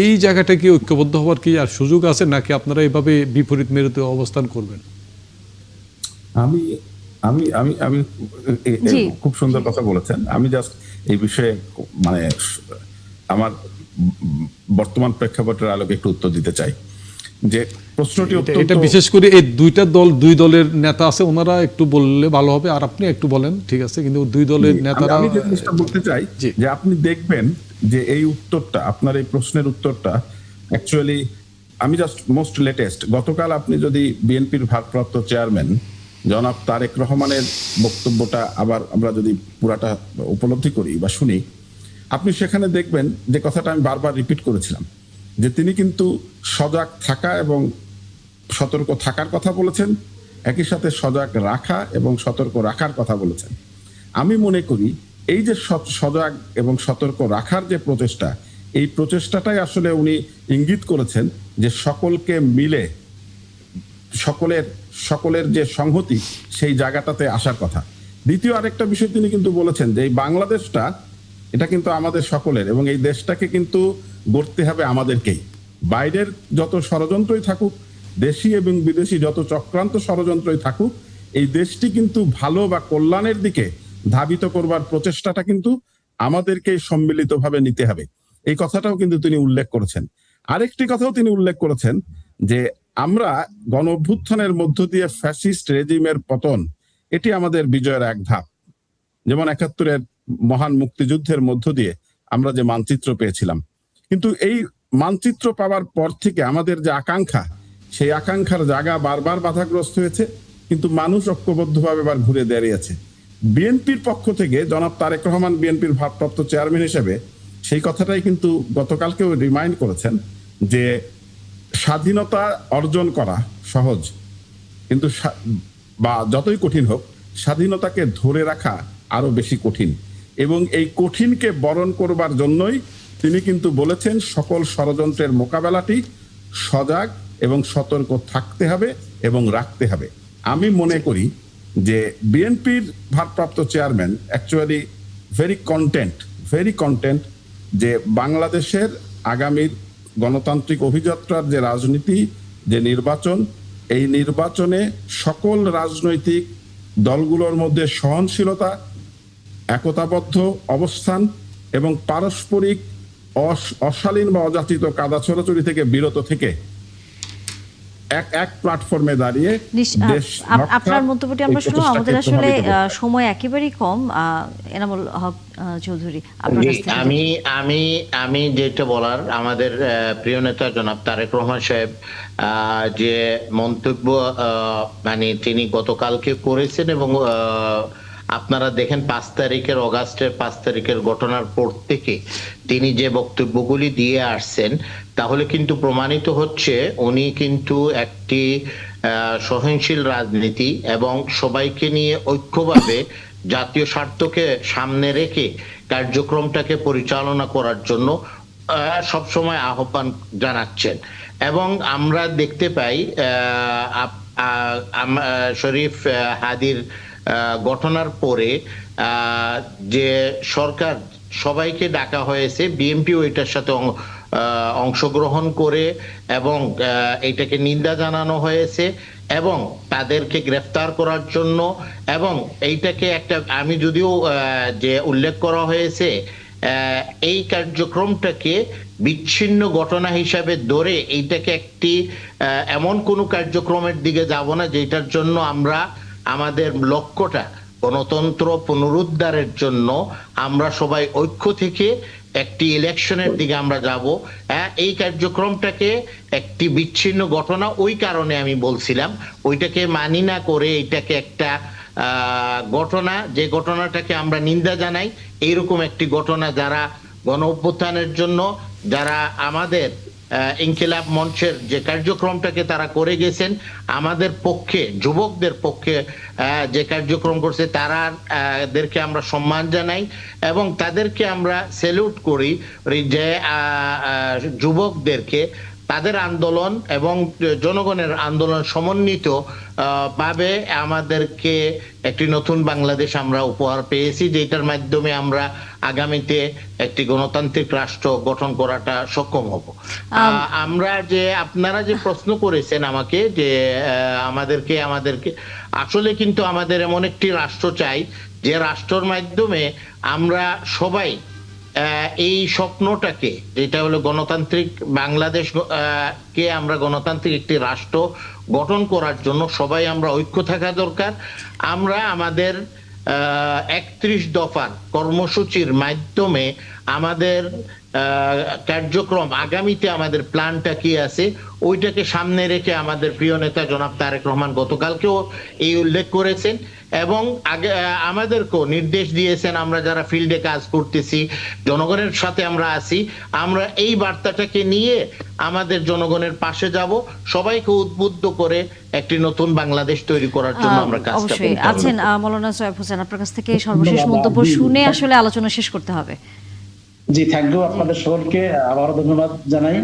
B: এই জায়গাটা কি ঐক্যবদ্ধ হওয়ার কি আর সুযোগ আছে, নাকি আপনারা এইভাবে বিপরীত মেরুতে অবস্থান করবেন?
D: আমি আমি আমি আমি খুব সুন্দর কথা বলেছেন। আমি জাস্ট এই বিষয়ে মানে আমার বর্তমান প্রেক্ষাপটের আলোকে একটু উত্তর দিতে চাই। যে প্রশ্নটি
B: এটা বিশেষ করে এই দুই দলের নেতা আছে, ওনারা একটু বললে ভালো হবে, আর আপনি একটু বলেন, ঠিক আছে? কিন্তু 2 দলের নেতারা,
D: আমি যে জিনিসটা বলতে চাই যে আপনি দেখবেন যে এই উত্তরটা, আপনার এই প্রশ্নের উত্তরটা অ্যাকচুয়ালি আমি জাস্ট মোস্ট লেটেস্ট, গতকাল আপনি যদি বিএনপির ভারপ্রাপ্ত চেয়ারম্যান জনাব তারেক রহমানের বক্তব্যটা আবার আমরা যদি পুরাটা উপলব্ধি করি বা শুনি, আপনি সেখানে দেখবেন যে কথাটা আমি বারবার রিপিট করেছিলাম, যে তিনি কিন্তু সজাগ থাকা এবং সতর্ক থাকার কথা বলেছেন, একই সাথে সজাগ রাখা এবং সতর্ক রাখার কথা বলেছেন। আমি মনে করি এই যে সজাগ এবং সতর্ক রাখার যে প্রচেষ্টা, এই প্রচেষ্টাটাই আসলে উনি ইঙ্গিত করেছেন যে সকলকে মিলে সকলের যে সংহতি, সেই জায়গাটাতে আসার কথা। দ্বিতীয় আরেকটা বিষয় তিনি কিন্তু বলেছেন যে এই বাংলাদেশটা, এটা কিন্তু আমাদের সকলের, এবং এই দেশটাকে কিন্তু গড়তে হবে আমাদেরকেই। বাইরের যত ষড়যন্ত্রই থাকুক, দেশি এবং বিদেশি যত চক্রান্ত ষড়যন্ত্রই থাকুক, এই দেশটি কিন্তু ভালো বা কল্যাণের দিকে ধাবিত করবার প্রচেষ্টাটা কিন্তু আমাদেরকে সম্মিলিতভাবে নিতে হবে, এই কথাটাও কিন্তু তিনি উল্লেখ করেছেন। আরেকটি কথাও তিনি উল্লেখ করেছেন যে আমরা গণ অভ্যুত্থানের মধ্য দিয়ে ফ্যাসিস্ট রেজিমের পতন, এটি আমাদের বিজয়ের এক ধাপ। যেমন ৭১-এর মহান মুক্তিযুদ্ধের মধ্য দিয়ে আমরা যে মানচিত্র পেয়েছিলাম, কিন্তু এই মানচিত্র পাওয়ার পর থেকে আমাদের যে আকাঙ্ক্ষা, সেই আকাঙ্ক্ষার জায়গা বারবার বাধাগ্রস্ত হয়েছে, কিন্তু মানুষ ঐক্যবদ্ধভাবে এবার ঘুরে দাঁড়িয়েছে। বিএনপির পক্ষ থেকে জনাব তারেক রহমান বিএনপির ভারপ্রাপ্ত চেয়ারম্যান হিসেবে সেই কথাটাই কিন্তু গতকালকেও রিমাইন্ড করেছেন যে স্বাধীনতা অর্জন করা সহজ, কিন্তু বা যতই কঠিন হোক, স্বাধীনতাকে ধরে রাখা আরো বেশি কঠিন। এবং এই কঠিনকে বরণ করবার জন্যই তিনি কিন্তু বলেছেন সকল ষড়যন্ত্রের মোকাবেলাটি সজাগ এবং সতর্ক থাকতে হবে এবং রাখতে হবে। আমি মনে করি যে বিএনপির ভারপ্রাপ্ত চেয়ারম্যান অ্যাকচুয়ালি ভেরি কন্টেন্ট যে বাংলাদেশের আগামীর গণতান্ত্রিক অভিযাত্রার যে রাজনীতি, যে নির্বাচন, এই নির্বাচনে সকল রাজনৈতিক দলগুলোর মধ্যে সহনশীলতা, একতাবদ্ধ অবস্থান এবং পারস্পরিক অশালীন বা অযাচিত কাদা ছোড়াছুড়ি থেকে বিরত থেকে এক প্ল্যাটফর্মে দাঁড়িয়ে দেশ
A: আপনার মন্তব্যটি আমরা শুনলাম। আমাদের আসলে সময় একেবারেই কম। এনামুল হক চৌধুরী, আপনার কাছ থেকে।
C: আমি যেটা বলার, আমাদের প্রিয় নেতা জনাব তারেক রহমান সাহেব যে মন্তব্য মানে তিনি গতকালকে করেছেন এবং আপনারা দেখেন অগাস্টের 5 তারিখের ঘটনার পর থেকে তিনি যে বক্তব্যগুলি দিয়ে আসছেন, তাহলে কিন্তু প্রমাণিত হচ্ছে উনি কিন্তু একটি সহনশীল রাজনীতি এবং সবাইকে নিয়ে ঐক্যভাবে জাতীয় স্বার্থকে সামনে রেখে কার্যক্রমটাকে পরিচালনা করার জন্য সবসময় আহ্বান জানাচ্ছেন। এবং আমরা দেখতে পাই শরীফ হাদির ঘটনার পরে যে সরকার সবাইকে ডাকা হয়েছে, বিএনপি ওইটার সাথে অংশগ্রহণ করে এবং এইটাকে নিন্দা জানানো হয়েছে এবং তাদেরকে গ্রেফতার করার জন্য, এবং এইটাকে একটা আমি যদিও যে উল্লেখ করা হয়েছে এই কার্যক্রমটাকে বিচ্ছিন্ন ঘটনা হিসাবে ধরে এইটাকে একটি এমন কোনো কার্যক্রমের দিকে যাব না যেটার জন্য আমরা আমাদের লক্ষ্যটা গণতন্ত্র পুনরুদ্ধারের জন্য আমরা সবাই ঐক্য থেকে একটি ইলেকশনের দিকে আমরা যাব। এই কার্যক্রমটাকে একটি বিচ্ছিন্ন ঘটনা, ওই কারণে আমি বলছিলাম ওইটাকে মানি না করে এটাকে একটা ঘটনা, যে ঘটনাটাকে আমরা নিন্দা জানাই, এইরকম একটি ঘটনা যারা গণ অভ্যুত্থানের জন্য যারা আমাদের ইনকিলাব মঞ্চের যে কার্যক্রমটাকে তারা করে গেছেন, আমাদের পক্ষে যুবকদের পক্ষে যে কার্যক্রম করছে তাদেরকে আমরা সম্মান জানাই এবং তাদেরকে আমরা স্যালুট করি যে যুবকদেরকে তাদের আন্দোলন এবং জনগণের আন্দোলন সমন্বিত ভাবে আমাদেরকে একটি নতুন বাংলাদেশ আমরা উপহার পেয়েছি, যেটার মাধ্যমে আমরা আগামীতে একটি গণতান্ত্রিক রাষ্ট্র গঠন করাটা সক্ষম হব। আমরা যে আপনারা যে প্রশ্ন করেছেন আমাকে যে আমাদেরকে আসলে কিন্তু আমাদের এমন একটি রাষ্ট্র চাই যে রাষ্ট্রের মাধ্যমে আমরা সবাই এই স্বপ্নটাকে, যেটা হলো গণতান্ত্রিক বাংলাদেশ কে আমরা গণতান্ত্রিক একটি রাষ্ট্র গঠন করার জন্য সবাই আমরা ঐক্য থাকা দরকার। আমরা আমাদের 31 দফার কর্মসূচির মাধ্যমে আমাদের কার্যক্রম আগামীতে আমাদের প্ল্যানটা কি আছে ওইটাকে সামনে রেখে আমাদের প্রিয় নেতা জনাব তারেক রহমান গতকালকেও এই উল্লেখ করেছেন এবং আমাদেরকেও নির্দেশ দিয়েছেন, আমরা যারা ফিল্ডে কাজ করতেছি জনগণের সাথে আমরা আছি, আমরা এই বার্তাটাকে নিয়ে আমাদের জনগণের পাশে যাব, সবাইকে উদ্বুদ্ধ করে একটি নতুন বাংলাদেশ তৈরি করার জন্য আমরা কাজ করব।
A: অবশ্যই আছেন মাওলানা সোয়েব হোসেন, আপনার কাছ থেকে সর্বশেষ মন্তব্য শুনে আসলে আলোচনা শেষ করতে হবে।
I: জি, থ্যাংক ইউ আপনাদের সকলকে, আবারও ধন্যবাদ জানাই।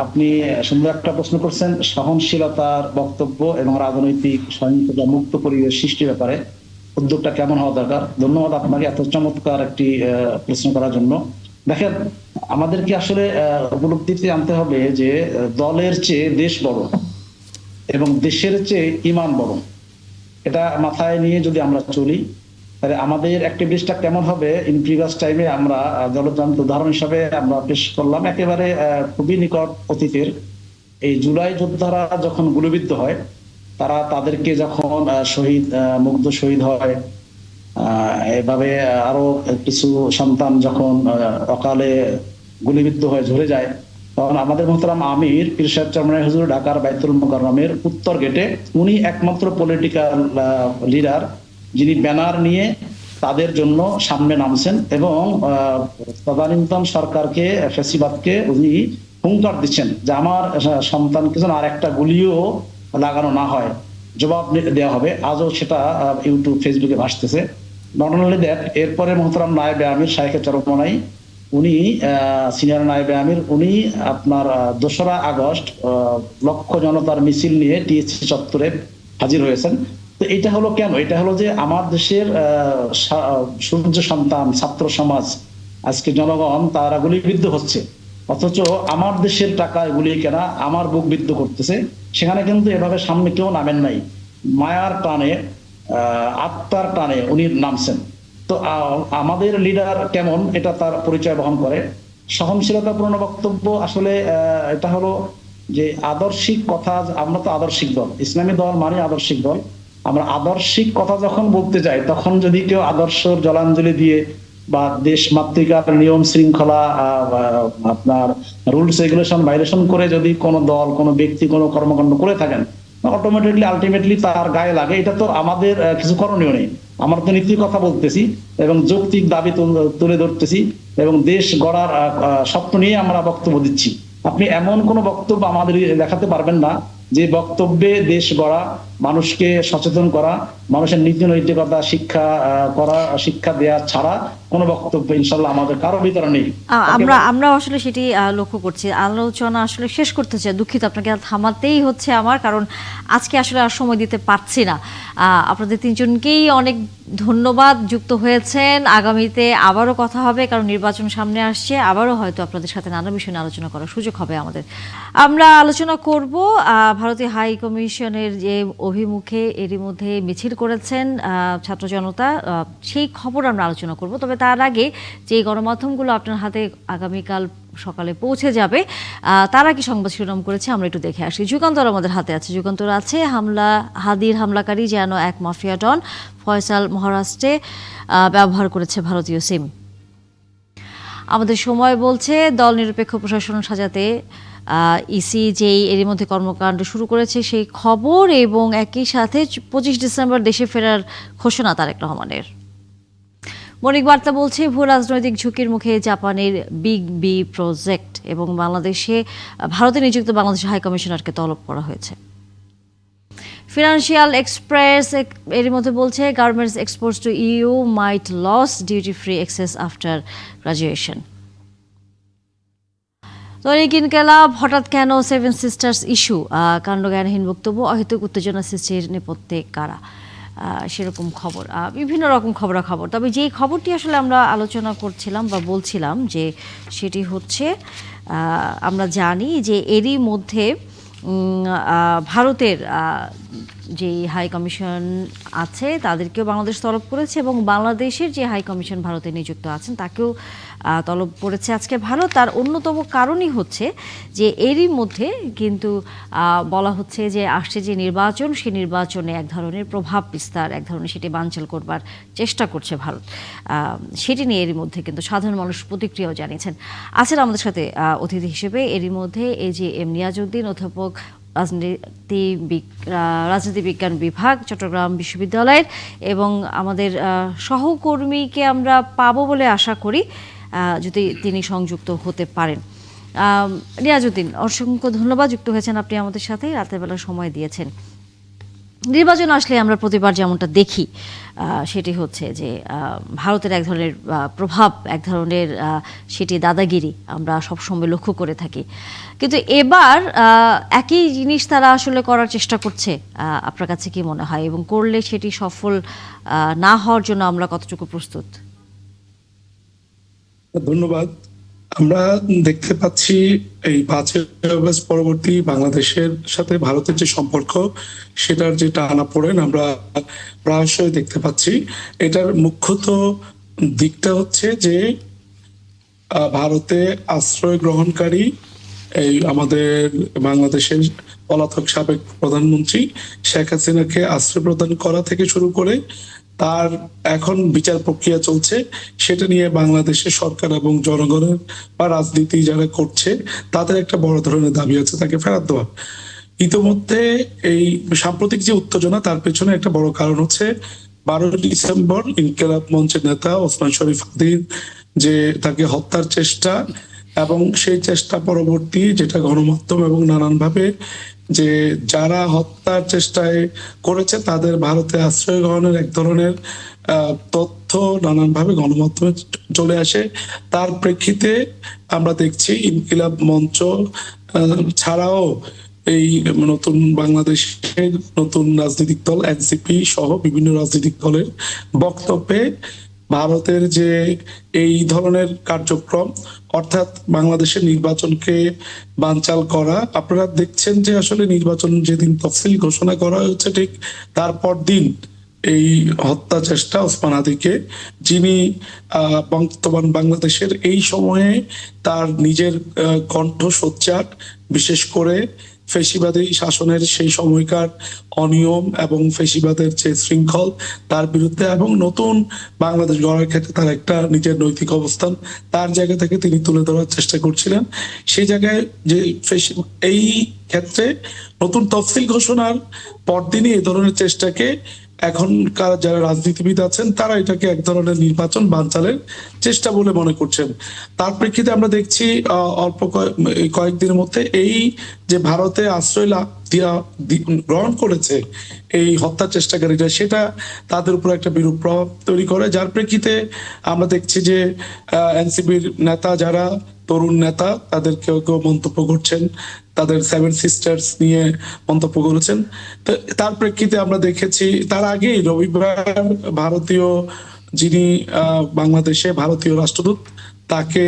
I: আপনি সুন্দর একটা প্রশ্ন করছেন সহনশীলতার বক্তব্য এবং রাজনৈতিক সহিংসতা মুক্ত পরিবেশ সৃষ্টির ব্যাপারে উদ্যোগটা কেমন হওয়া দরকার। ধন্যবাদ আপনাকে এত চমৎকার একটি প্রশ্ন করার জন্য। দেখেন, আমাদেরকে আসলে উপলব্ধিতে আনতে হবে যে দলের চেয়ে দেশ বড় এবং দেশের চেয়ে ঈমান বড়। এটা মাথায় নিয়ে যদি আমরা চলি, তাহলে আমাদের অ্যাক্টিভিটিসটা কেমন হবে ইন প্রিভিয়াস টাইমে আমরা জলজান্ত উদাহরণ হিসাবে আমরা পেশ করলাম। একেবারে খুবই নিকট অতীতের এই জুলাই যোদ্ধারা যখন গুলিবিদ্ধ হয়, তারা তাদেরকে যখন শহীদ মুগ্ধ শহীদ হয়, এভাবে আরো কিছু সন্তান যখন অকালে গুলিবিদ্ধ হয়ে ঝরে যায়, তখন আমাদের মোহতারাম আমির পীর সাহেব চরমনাই হুজুর ঢাকার বাইতুল মোকাররমের উত্তর গেটে উনি একমাত্র পলিটিক্যাল লিডার যিনি ব্যানার নিয়ে তাদের জন্য সামনে নামছেন এবং তদানীন্তন সরকারকে, ফ্যাসিবাদকে উনি হুঙ্কার দিচ্ছেন যে আমার সন্তানকে যেন আর একটা গুলিও লাগানো না হয়, জবাব দেওয়া হবে। আজও সেটা ইউটিউব ফেসবুকে ভাসতেছে। নট অনলি দ্যাট, এরপরে মোহতারাম নায়েবে আমির শাইখে চরমনাই উনি সিনিয়র নায়েবে আমির উনি আপনার 2রা আগস্ট লক্ষ জনতার মিছিল নিয়ে টিএসসি চত্বরে হাজির হয়েছেন। তো এটা হলো কেন? এটা হলো যে আমার দেশের সূর্য সন্তান ছাত্র সমাজ, আজকে জনগণ তারা গুলিবিদ্ধ হচ্ছে, অথচ আমার দেশের টাকায় গুলি কেনা আমার বুক বিদ্ধ করতেছে। সেখানে কিন্তু এভাবে সামনে কেউ নামেন নাই, মায়ার টানে আত্মার টানে উনি নামছেন। তো আমাদের লিডার কেমন এটা তার পরিচয় বহন করে। সহনশীলতাপূর্ণ বক্তব্য আসলে এটা হলো যে আদর্শিক কথা, আমরা তো আদর্শিক দল, ইসলামী দল মানে আদর্শিক দল। আমরা আদর্শিক কথা যখন বলতে যাই, তখন যদি কেউ আদর্শর জলাঞ্জলি দিয়ে বা দেশ মাতৃকার নিয়ম শৃঙ্খলা আপনার রুলস রেগুলেশন ভাইলেশন করে যদি কোনো দল, কোনো ব্যক্তি কোনো কর্মকাণ্ড করে থাকেন, অটোমেটিকলি আলটিমেটলি তার গায়ে লাগে। এটা তো আমাদের কিছু করণীয় নেই। আমরা তো নীতির কথা বলতেছি এবং যৌক্তিক দাবি তুলে ধরতেছি এবং দেশ গড়ার স্বপ্ন নিয়ে আমরা বক্তব্য দিচ্ছি। আপনি এমন কোনো বক্তব্য আমাদের দেখাতে পারবেন না যে বক্তব্যে দেশ গড়া, মানুষকে সচেতন করা, মানুষের নীতি নৈতিকতা শিক্ষা দেওয়া ছাড়া কোনো বক্তব্য ইনশাল্লাহ আমাদের কারো ভিতরে নেই।
A: আমরা আসলে সেটি লক্ষ্য করছি। আলোচনা আসলে শেষ করতে চাই, দুঃখিত আপনাকে থামাতেই হচ্ছে আমার, কারণ আজকে আসলে আর সময় দিতে পারছি না। আপনাদের তিনজনকেই অনেক ধন্যবাদ, যুক্ত হয়েছেন। আগামীতে আবারও কথা হবে, কারণ নির্বাচন সামনে আসছে, আবারও হয়তো আপনাদের সাথে নানা বিষয় নিয়ে আলোচনা করার সুযোগ হবে আমাদের। আমরা আলোচনা করব ভারতীয় হাই কমিশনের যে অভিমুখে এরই মধ্যে মিছিল করেছেন ছাত্র জনতা, সেই খবর আমরা আলোচনা করব। তবে তার আগে যে গণমাধ্যমগুলো আপনার হাতে আগামীকাল সকালে পৌঁছে যাবে, তারা কি সংবাদ শিরোনাম করেছে আমরা একটু দেখে আসি। যুগান্তর আমাদের হাতে আছে। যুগান্তর আছে হাদির হামলাকারী যেন এক মাফিয়া ডন, ফয়সাল মহারাষ্ট্রে ব্যবহার করেছে ভারতীয় সিম। আমাদের সময় বলছে দল নিরপেক্ষ প্রশাসন সাজাতে ইসি যেই এরই মধ্যে কর্মকাণ্ড শুরু করেছে সেই খবর, এবং একই সাথে 25 ডিসেম্বর দেশে ফেরার ঘোষণা তারেক রহমানের। মৌলিক বার্তা বলছে ভূ রাজনৈতিক ঝুঁকির মুখে জাপানের বিগ বি প্রজেক্ট, এবং বাংলাদেশে ভারতে নিযুক্ত বাংলাদেশ হাই কমিশনারকে তলব করা হয়েছে। ফিনান্সিয়াল এক্সপ্রেস এর মধ্যে বলছে garments exports to EU might lose duty free access after graduation. দৈনিক ইনকিলাব হঠাৎ কেন 7 সিস্টার্স ইস্যু, কাণ্ডজ্ঞানহীন বক্তব্য, অহেতুক উত্তেজনা সৃষ্টির নেপথ্যে কারা, সেরকম খবর, বিভিন্ন রকম খবরাখবর। তবে যেই খবরটি আসলে আমরা আলোচনা করছিলাম বা বলছিলাম যে সেটি হচ্ছে, আমরা জানি যে এরই মধ্যে ভারতের যে হাই কমিশন আছে তাদেরকেও বাংলাদেশ তলব করেছে, এবং বাংলাদেশের যে হাই কমিশন ভারতে নিযুক্ত আছেন তাকেও তলব করেছে আজকে ভারত। তার অন্যতম কারণই হচ্ছে যে এরই মধ্যে কিন্তু বলা হচ্ছে যে আসছে যে নির্বাচন, সেই নির্বাচনে এক ধরনের প্রভাব বিস্তার, এক ধরনের সেটি বানচাল করবার চেষ্টা করছে ভারত। সেটি নিয়ে এরই মধ্যে কিন্তু সাধারণ মানুষ প্রতিক্রিয়াও জানিয়েছেন। আছেন আমাদের সাথে অতিথি হিসেবে এরই মধ্যে AJM নিয়াজউদ্দিন, অধ্যাপক রাজনীতি বিজ্ঞান বিভাগ, চট্টগ্রাম বিশ্ববিদ্যালয়ের, এবং আমাদের সহকর্মীকে আমরা পাবো বলে আশা করি যদি তিনি সংযুক্ত হতে পারেন। নিয়াজউদ্দিন, অসংখ্য ধন্যবাদ, যুক্ত হয়েছেন আপনি আমাদের সাথে, রাতের বেলা সময় দিয়েছেন। নির্বাচন আসলে আমরা প্রতিবার যেমনটা দেখি সেটি হচ্ছে যে ভারতের এক ধরনের প্রভাব, এক ধরনের সেটি দাদাগিরি আমরা সবসময় লক্ষ্য করে থাকি, কিন্তু এবার একই জিনিস তারা আসলে করার চেষ্টা করছে। আপনার কাছে কি মনে হয়, এবং করলে সেটি সফল না হওয়ার জন্য আমরা কতটুকু প্রস্তুত?
J: ধন্যবাদ। আমরা দেখতে পাচ্ছি এই 5ই আগস্ট পরবর্তী বাংলাদেশের সাথে ভারতের যে সম্পর্ক, সেটার যে টানাপোড়েন আমরা প্রায়শই দেখতে পাচ্ছি। এটার মুখ্যত দিকটা হচ্ছে যে ভারতে আশ্রয় গ্রহণকারী এই আমাদের বাংলাদেশের পলাতক সাবেক প্রধানমন্ত্রী শেখ হাসিনাকে আশ্রয় প্রদান করা থেকে শুরু করে তার এখন বিচার প্রক্রিয়া চলছে, সেটা নিয়ে বাংলাদেশের সরকার এবং জনগণের বা রাজনীতি যারা করছে তাদের একটা বড় ধরনের দাবি আছে তাকে ফেরত দেওয়া। ইতোমধ্যে এই সাম্প্রতিক যে উত্তেজনা, তার পেছনে একটা বড় কারণ হচ্ছে 12 ডিসেম্বর ইনকিলাব মঞ্চের নেতা ওসমান শরীফ হাদির যে তাকে হত্যার চেষ্টা, এবং সেই চেষ্টা পরবর্তী যেটা গণমাধ্যম এবং নানানভাবে যে যারা হত্যার চেষ্টায় করেছে তাদের ভারতে আশ্রয় গ্রহণের এক ধরনের তথ্য নানানভাবে গণমাধ্যমে চলে আসে। তার প্রেক্ষিতে আমরা দেখছি ইনকিলাব মঞ্চ ছাড়াও এই নতুন বাংলাদেশের নতুন রাজনৈতিক দল এনসিপি সহ বিভিন্ন রাজনৈতিক দলের বক্তব্যে ভারতের যে এই ধরনের কার্যক্রম, অর্থাৎ বাংলাদেশের নির্বাচনকে বানচাল করা, আপনারা দেখছেন যে আসলে নির্বাচন যেদিন তফসিল ঘোষণা করা হয়েছে ঠিক তারপর দিন এই হত্যা চেষ্টা ওসমান হাদিকে, যিনি বর্তমান বাংলাদেশের এই সময়ে তার নিজের কণ্ঠসজ্জার, বিশেষ করে ফেসিবাদী শাসনের সেই সময়কার অনিয়ম এবং ফেসিবাদের যে শৃঙ্খল তার বিরুদ্ধে এবং নতুন বাংলাদেশ গড়ার ক্ষেত্রে তার একটা নিজের নৈতিক অবস্থান তার জায়গা থেকে তিনি তুলে ধরার চেষ্টা করছিলেন। সেই জায়গায় যে এই ক্ষেত্রে নতুন তফসিল ঘোষণার পরদিনই এই ধরনের চেষ্টাকে এখনকার যারা রাজনীতিবিদ আছেন তারা এটাকে এক ধরনের নির্বাচন বানচালের চেষ্টা বলে মনে করছেন। তার প্রেক্ষিতে আমরা দেখছি অল্প কয়েকদিনের মধ্যে এই যে ভারতে আশ্রয় গ্রহণ করেছে এই হত্যা চেষ্টাকারীরা, সেটা তাদের উপর একটা বিরূপ প্রভাব তৈরি করে, যার প্রেক্ষিতে আমরা দেখছি যে এনসিপির নেতা যারা তরুণ নেতা তাদের কেউ কেউ মন্তব্য করছেন, তাদের 7 সিস্টার্স নিয়ে মন্তব্য করেছেন। তো তার প্রেক্ষিতে আমরা দেখেছি তার আগেই রবিবার ভারতীয় যিনি বাংলাদেশে ভারতীয় রাষ্ট্রদূত তাকে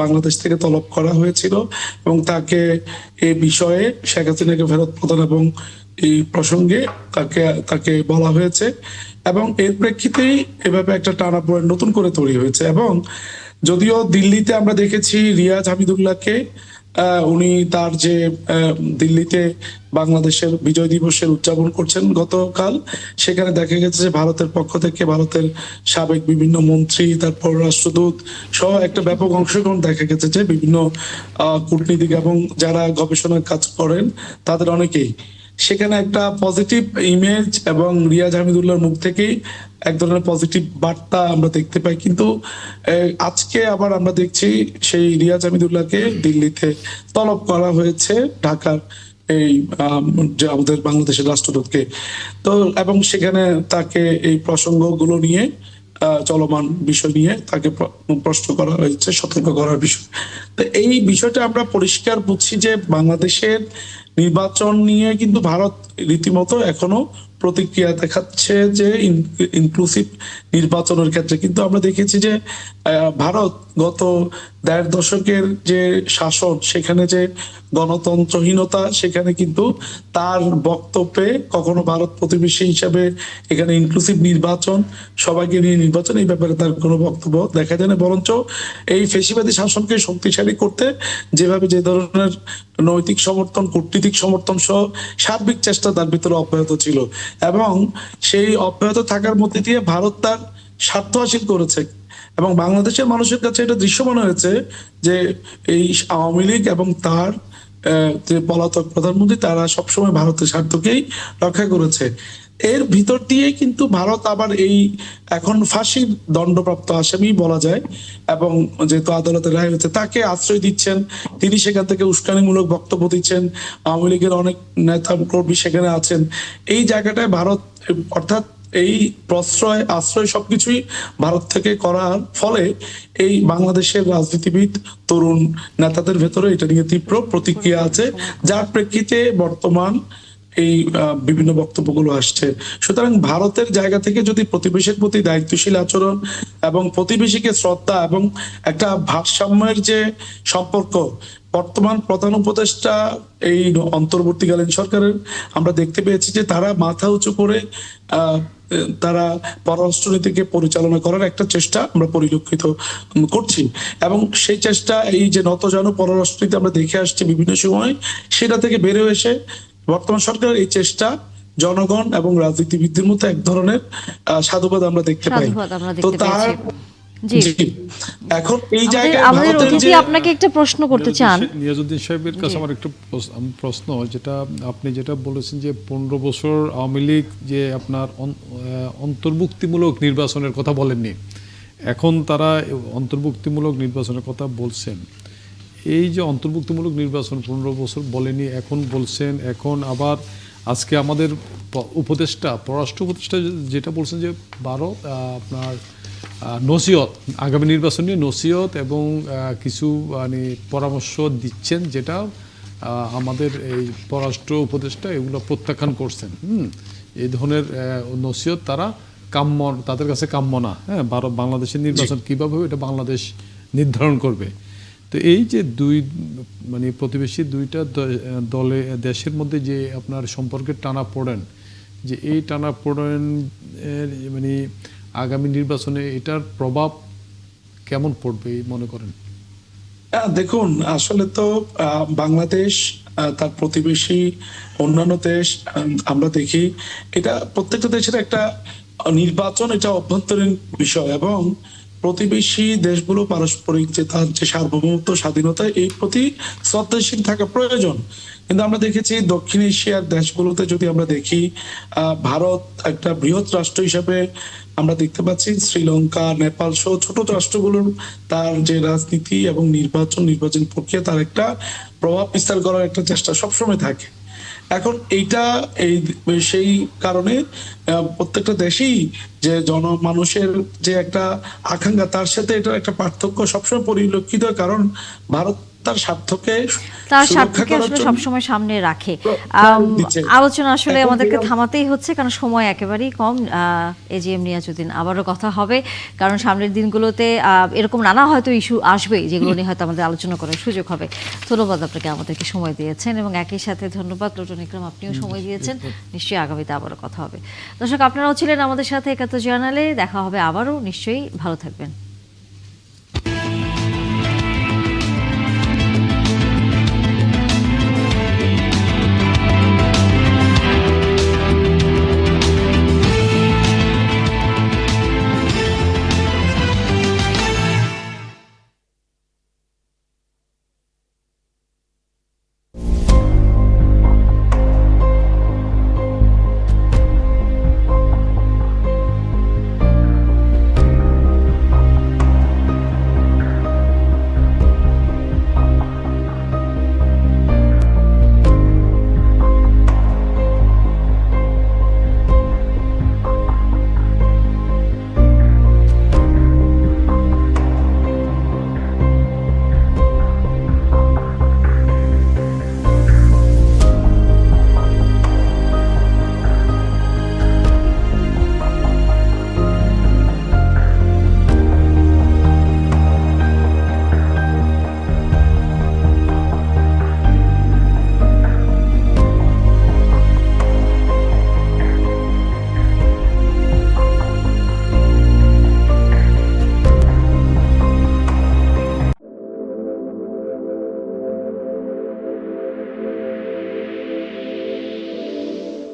J: বাংলাদেশ থেকে তলব করা হয়েছিল এবং তাকে এই বিষয়ে শেখ হাসিনাকে ফেরত প্রদান এবং এই প্রসঙ্গে তাকে বলা হয়েছে এবং এর প্রেক্ষিতেই এভাবে একটা টানাপোড়েন নতুন করে তৈরি হয়েছে। এবং যদিও দিল্লিতে আমরা দেখেছি রিয়াজ হামিদুল্লাহকে, উনি তার যে দিল্লিতে বাংলাদেশের বিজয় দিবসের উদযাপন করছেন গতকাল, সেখানে দেখা গেছে যে ভারতের পক্ষ থেকে ভারতের সাবেক বিভিন্ন মন্ত্রী, তারপর রাষ্ট্রদূত সহ একটা ব্যাপক অংশগ্রহণ দেখা গেছে যে বিভিন্ন কূটনীতিক এবং যারা গবেষণার কাজ করেন তাদের অনেকেই সেখানে একটা পজিটিভ ইমেজ এবং রিয়াজ হামিদুল্লাহর মুখ থেকেই এক ধরনের পজিটিভ বার্তা আমরা দেখতে পাই। কিন্তু আজকে আবার আমরা দেখছি সেই রিয়াজ হামিদুল্লাহকে দিল্লিতে তলব করা হয়েছে ঢাকার এই যে আমাদের বাংলাদেশের রাষ্ট্রদূতকে, তো এবং সেখানে তাকে এই প্রসঙ্গগুলো নিয়ে চলমান বিষয় নিয়ে তাকে প্রশ্ন করা হয়েছে, সতর্ক করার বিষয়। তো এই বিষয়টা আমরা পরিষ্কার বুঝছি যে বাংলাদেশের নির্বাচন নিয়ে কিন্তু ভারত রীতিমতো এখনো প্রতিক্রিয়া দেখাচ্ছে যে ইনক্লুসিভ নির্বাচনের ক্ষেত্রে। কিন্তু আমরা দেখেছি যে ভারত গত 1.5 দশকের যে শাসন, সেখানে যে গণতন্ত্রহীনতা, সেখানে কিন্তু তার বক্তব্যে কখনো ভারত প্রতিবেশী হিসাবে এখানে ইনক্লুসিভ নির্বাচন, সবাইকে নিয়ে নির্বাচন, এই ব্যাপারে তার কোনো বক্তব্য দেখা যায় না। বরঞ্চ এই ফেসিবাদী শাসনকে শক্তিশালী করতে যেভাবে যে ধরনের নৈতিক সমর্থন, কূটনীতিক সমর্থন সহ সার্বিক চেষ্টা তার ভিতরে অব্যাহত ছিল এবং সেই অব্যাহত থাকার মধ্যে দিয়ে ভারত তার স্বার্থ হাসিল করেছে এবং বাংলাদেশের মানুষের কাছে এটা দৃশ্যমান হয়েছে যে এই আওয়ামী লীগ এবং তার যে পলাতক প্রধানমন্ত্রী তারা সবসময় ভারতের স্বার্থকেই রক্ষা করেছে। এর ভিতর দিয়ে কিন্তু ভারত আবার এই এখন ফাঁসির দণ্ডপ্রাপ্ত আসামি বলা যায় এবং যেহেতু আদালতের রায় হয়েছে তাকে আশ্রয় দিচ্ছেন, তিনি সেখান থেকে উস্কানিমূলক বক্তব্য দিচ্ছেন, আওয়ামী লীগের অনেক নেতা কর্মী সেখানে আছেন। এই জায়গাটায় ভারত অর্থাৎ এই প্রশ্রয় আশ্রয় সবকিছুই ভারত থেকে করার ফলে এই বাংলাদেশের রাজনীতিবিদ তরুণ নেতাদের ভেতরে এটা নিয়ে তীব্র প্রতিক্রিয়া আছে, যার প্রেক্ষিতে বর্তমান এই বিভিন্ন বক্তব্যগুলো আসছে। সুতরাং ভারতের জায়গা থেকে যদি প্রতিবেশীর প্রতি দায়িত্বশীল আচরণ এবং প্রতিবেশীকে শ্রদ্ধা এবং একটা ভারসাম্যের যে সম্পর্ক, বর্তমান প্রধান উপদেষ্টা এই অন্তর্বর্তীকালীন সরকারের আমরা দেখতে পেয়েছি যে তারা মাথা উঁচু করে তারা পররাষ্ট্রনীতিকে পরিচালনা করার একটা চেষ্টা আমরা পরিলক্ষিত করছি, এবং সেই চেষ্টা এই যে নতজানু পররাষ্ট্রনীতি আমরা দেখে আসছি বিভিন্ন সময়, সেটা থেকে বের হয়ে এসে বর্তমান সরকারের এই চেষ্টা জনগণ এবং রাজনীতিবিদদের মধ্যে এক ধরনের সাধুবাদ আমরা দেখতে পাই।
A: সাধুবাদ আমরা
J: তো
A: দেখতে
J: তার
A: পেয়েছি। জি,
J: জি, এখন এই জায়গায়
A: আমাদের
J: ভারতের
A: অতিথি
J: যে
A: আপনাকে একটা প্রশ্ন করতে চান।
B: নিয়াজউদ্দিন সাহেবের কাছে
A: জি।
B: আমার একটা প্রশ্ন, যেটা আপনি যেটা বলেছেন যে 15 বছর আওয়ামী লীগ যে আপনার অন্তর্ভুক্তিমূলক নির্বাচনের কথা বলেননি, এখন তারা অন্তর্ভুক্তিমূলক নির্বাচনের কথা বলছেন। এই যে অন্তর্ভুক্তিমূলক নির্বাচন 15 বছর বলেনি, এখন বলছেন, এখন আবার আজকে আমাদের উপদেষ্টা, পররাষ্ট্র উপদেষ্টা যেটা বলছেন যে ভারত আপনার নসিহত, আগামী নির্বাচন নিয়ে নসিহত এবং কিছু মানে পরামর্শ দিচ্ছেন, যেটা আমাদের এই পররাষ্ট্র উপদেষ্টা এগুলো প্রত্যাখ্যান করছেন। এই ধরনের নসিহত তারা কাম্য, তাদের কাছে কাম্য না। হ্যাঁ, বাংলাদেশের নির্বাচন কীভাবে হবে এটা বাংলাদেশ নির্ধারণ করবে। তো এই যে দুই মানে প্রতিবেশী দুইটা দলে দেশের মধ্যে যে আপনার সম্পর্কের টানাপোড়েন, যে এই টানাপোড়েন মানে আগামী নির্বাচনে এটার প্রভাব কেমন পড়বে মনে করেন?
J: দেখুন, আসলে তো বাংলাদেশ তার প্রতিবেশী অন্যান্য দেশ আমরা দেখি, এটা প্রত্যেকটা দেশের একটা নির্বাচন, এটা অভ্যন্তরীণ বিষয়, এবং প্রতিবেশী দেশগুলো পারস্পরিক যে তার যে সার্বভৌমত্ব, স্বাধীনতা, এই প্রতি শ্রদ্ধাশীল থাকা প্রয়োজন। কিন্তু আমরা দেখেছি দক্ষিণ এশিয়ার দেশগুলোতে যদি আমরা দেখি, ভারত একটা বৃহৎ রাষ্ট্র হিসেবে আমরা দেখতে পাচ্ছি শ্রীলঙ্কা, নেপাল সহ ছোট রাষ্ট্রগুলোর তার যে রাজনীতি এবং নির্বাচন প্রক্রিয়া, তার একটা প্রভাব বিস্তার করার একটা চেষ্টা সবসময় থাকে। এখন এইটা সেই কারণে প্রত্যেকটা দেশেই যে জনমানুষের যে একটা আকাঙ্ক্ষা, তার সাথে এটার একটা পার্থক্য সবসময় পরিলক্ষিত হয়, কারণ ভারত তার স্বার্থকে
A: আসলে সবসময় সামনে রাখে। আলোচনা আসলে আমাদেরকে থামাতেই হচ্ছে, কারণ সময় একেবারেই কম। এজিএম নিয়াজউদ্দিন, আবারও কথা হবে, কারণ সামনের দিনগুলোতে এরকম নানা হয়তো ইস্যু আসবে যেগুলো নিয়ে হয়তো আমাদের আলোচনা করার সুযোগ হবে। ধন্যবাদ আপনাকে, আমাদেরকে সময় দিয়েছেন, এবং একই সাথে ধন্যবাদ লোটন ইকরাম, আপনিও সময় দিয়েছেন। নিশ্চয়ই আগামীতে আবারও কথা হবে। দর্শক, আপনারাও ছিলেন আমাদের সাথে ৭১ জার্নালে। দেখা হবে আবারও, নিশ্চয়ই ভালো থাকবেন।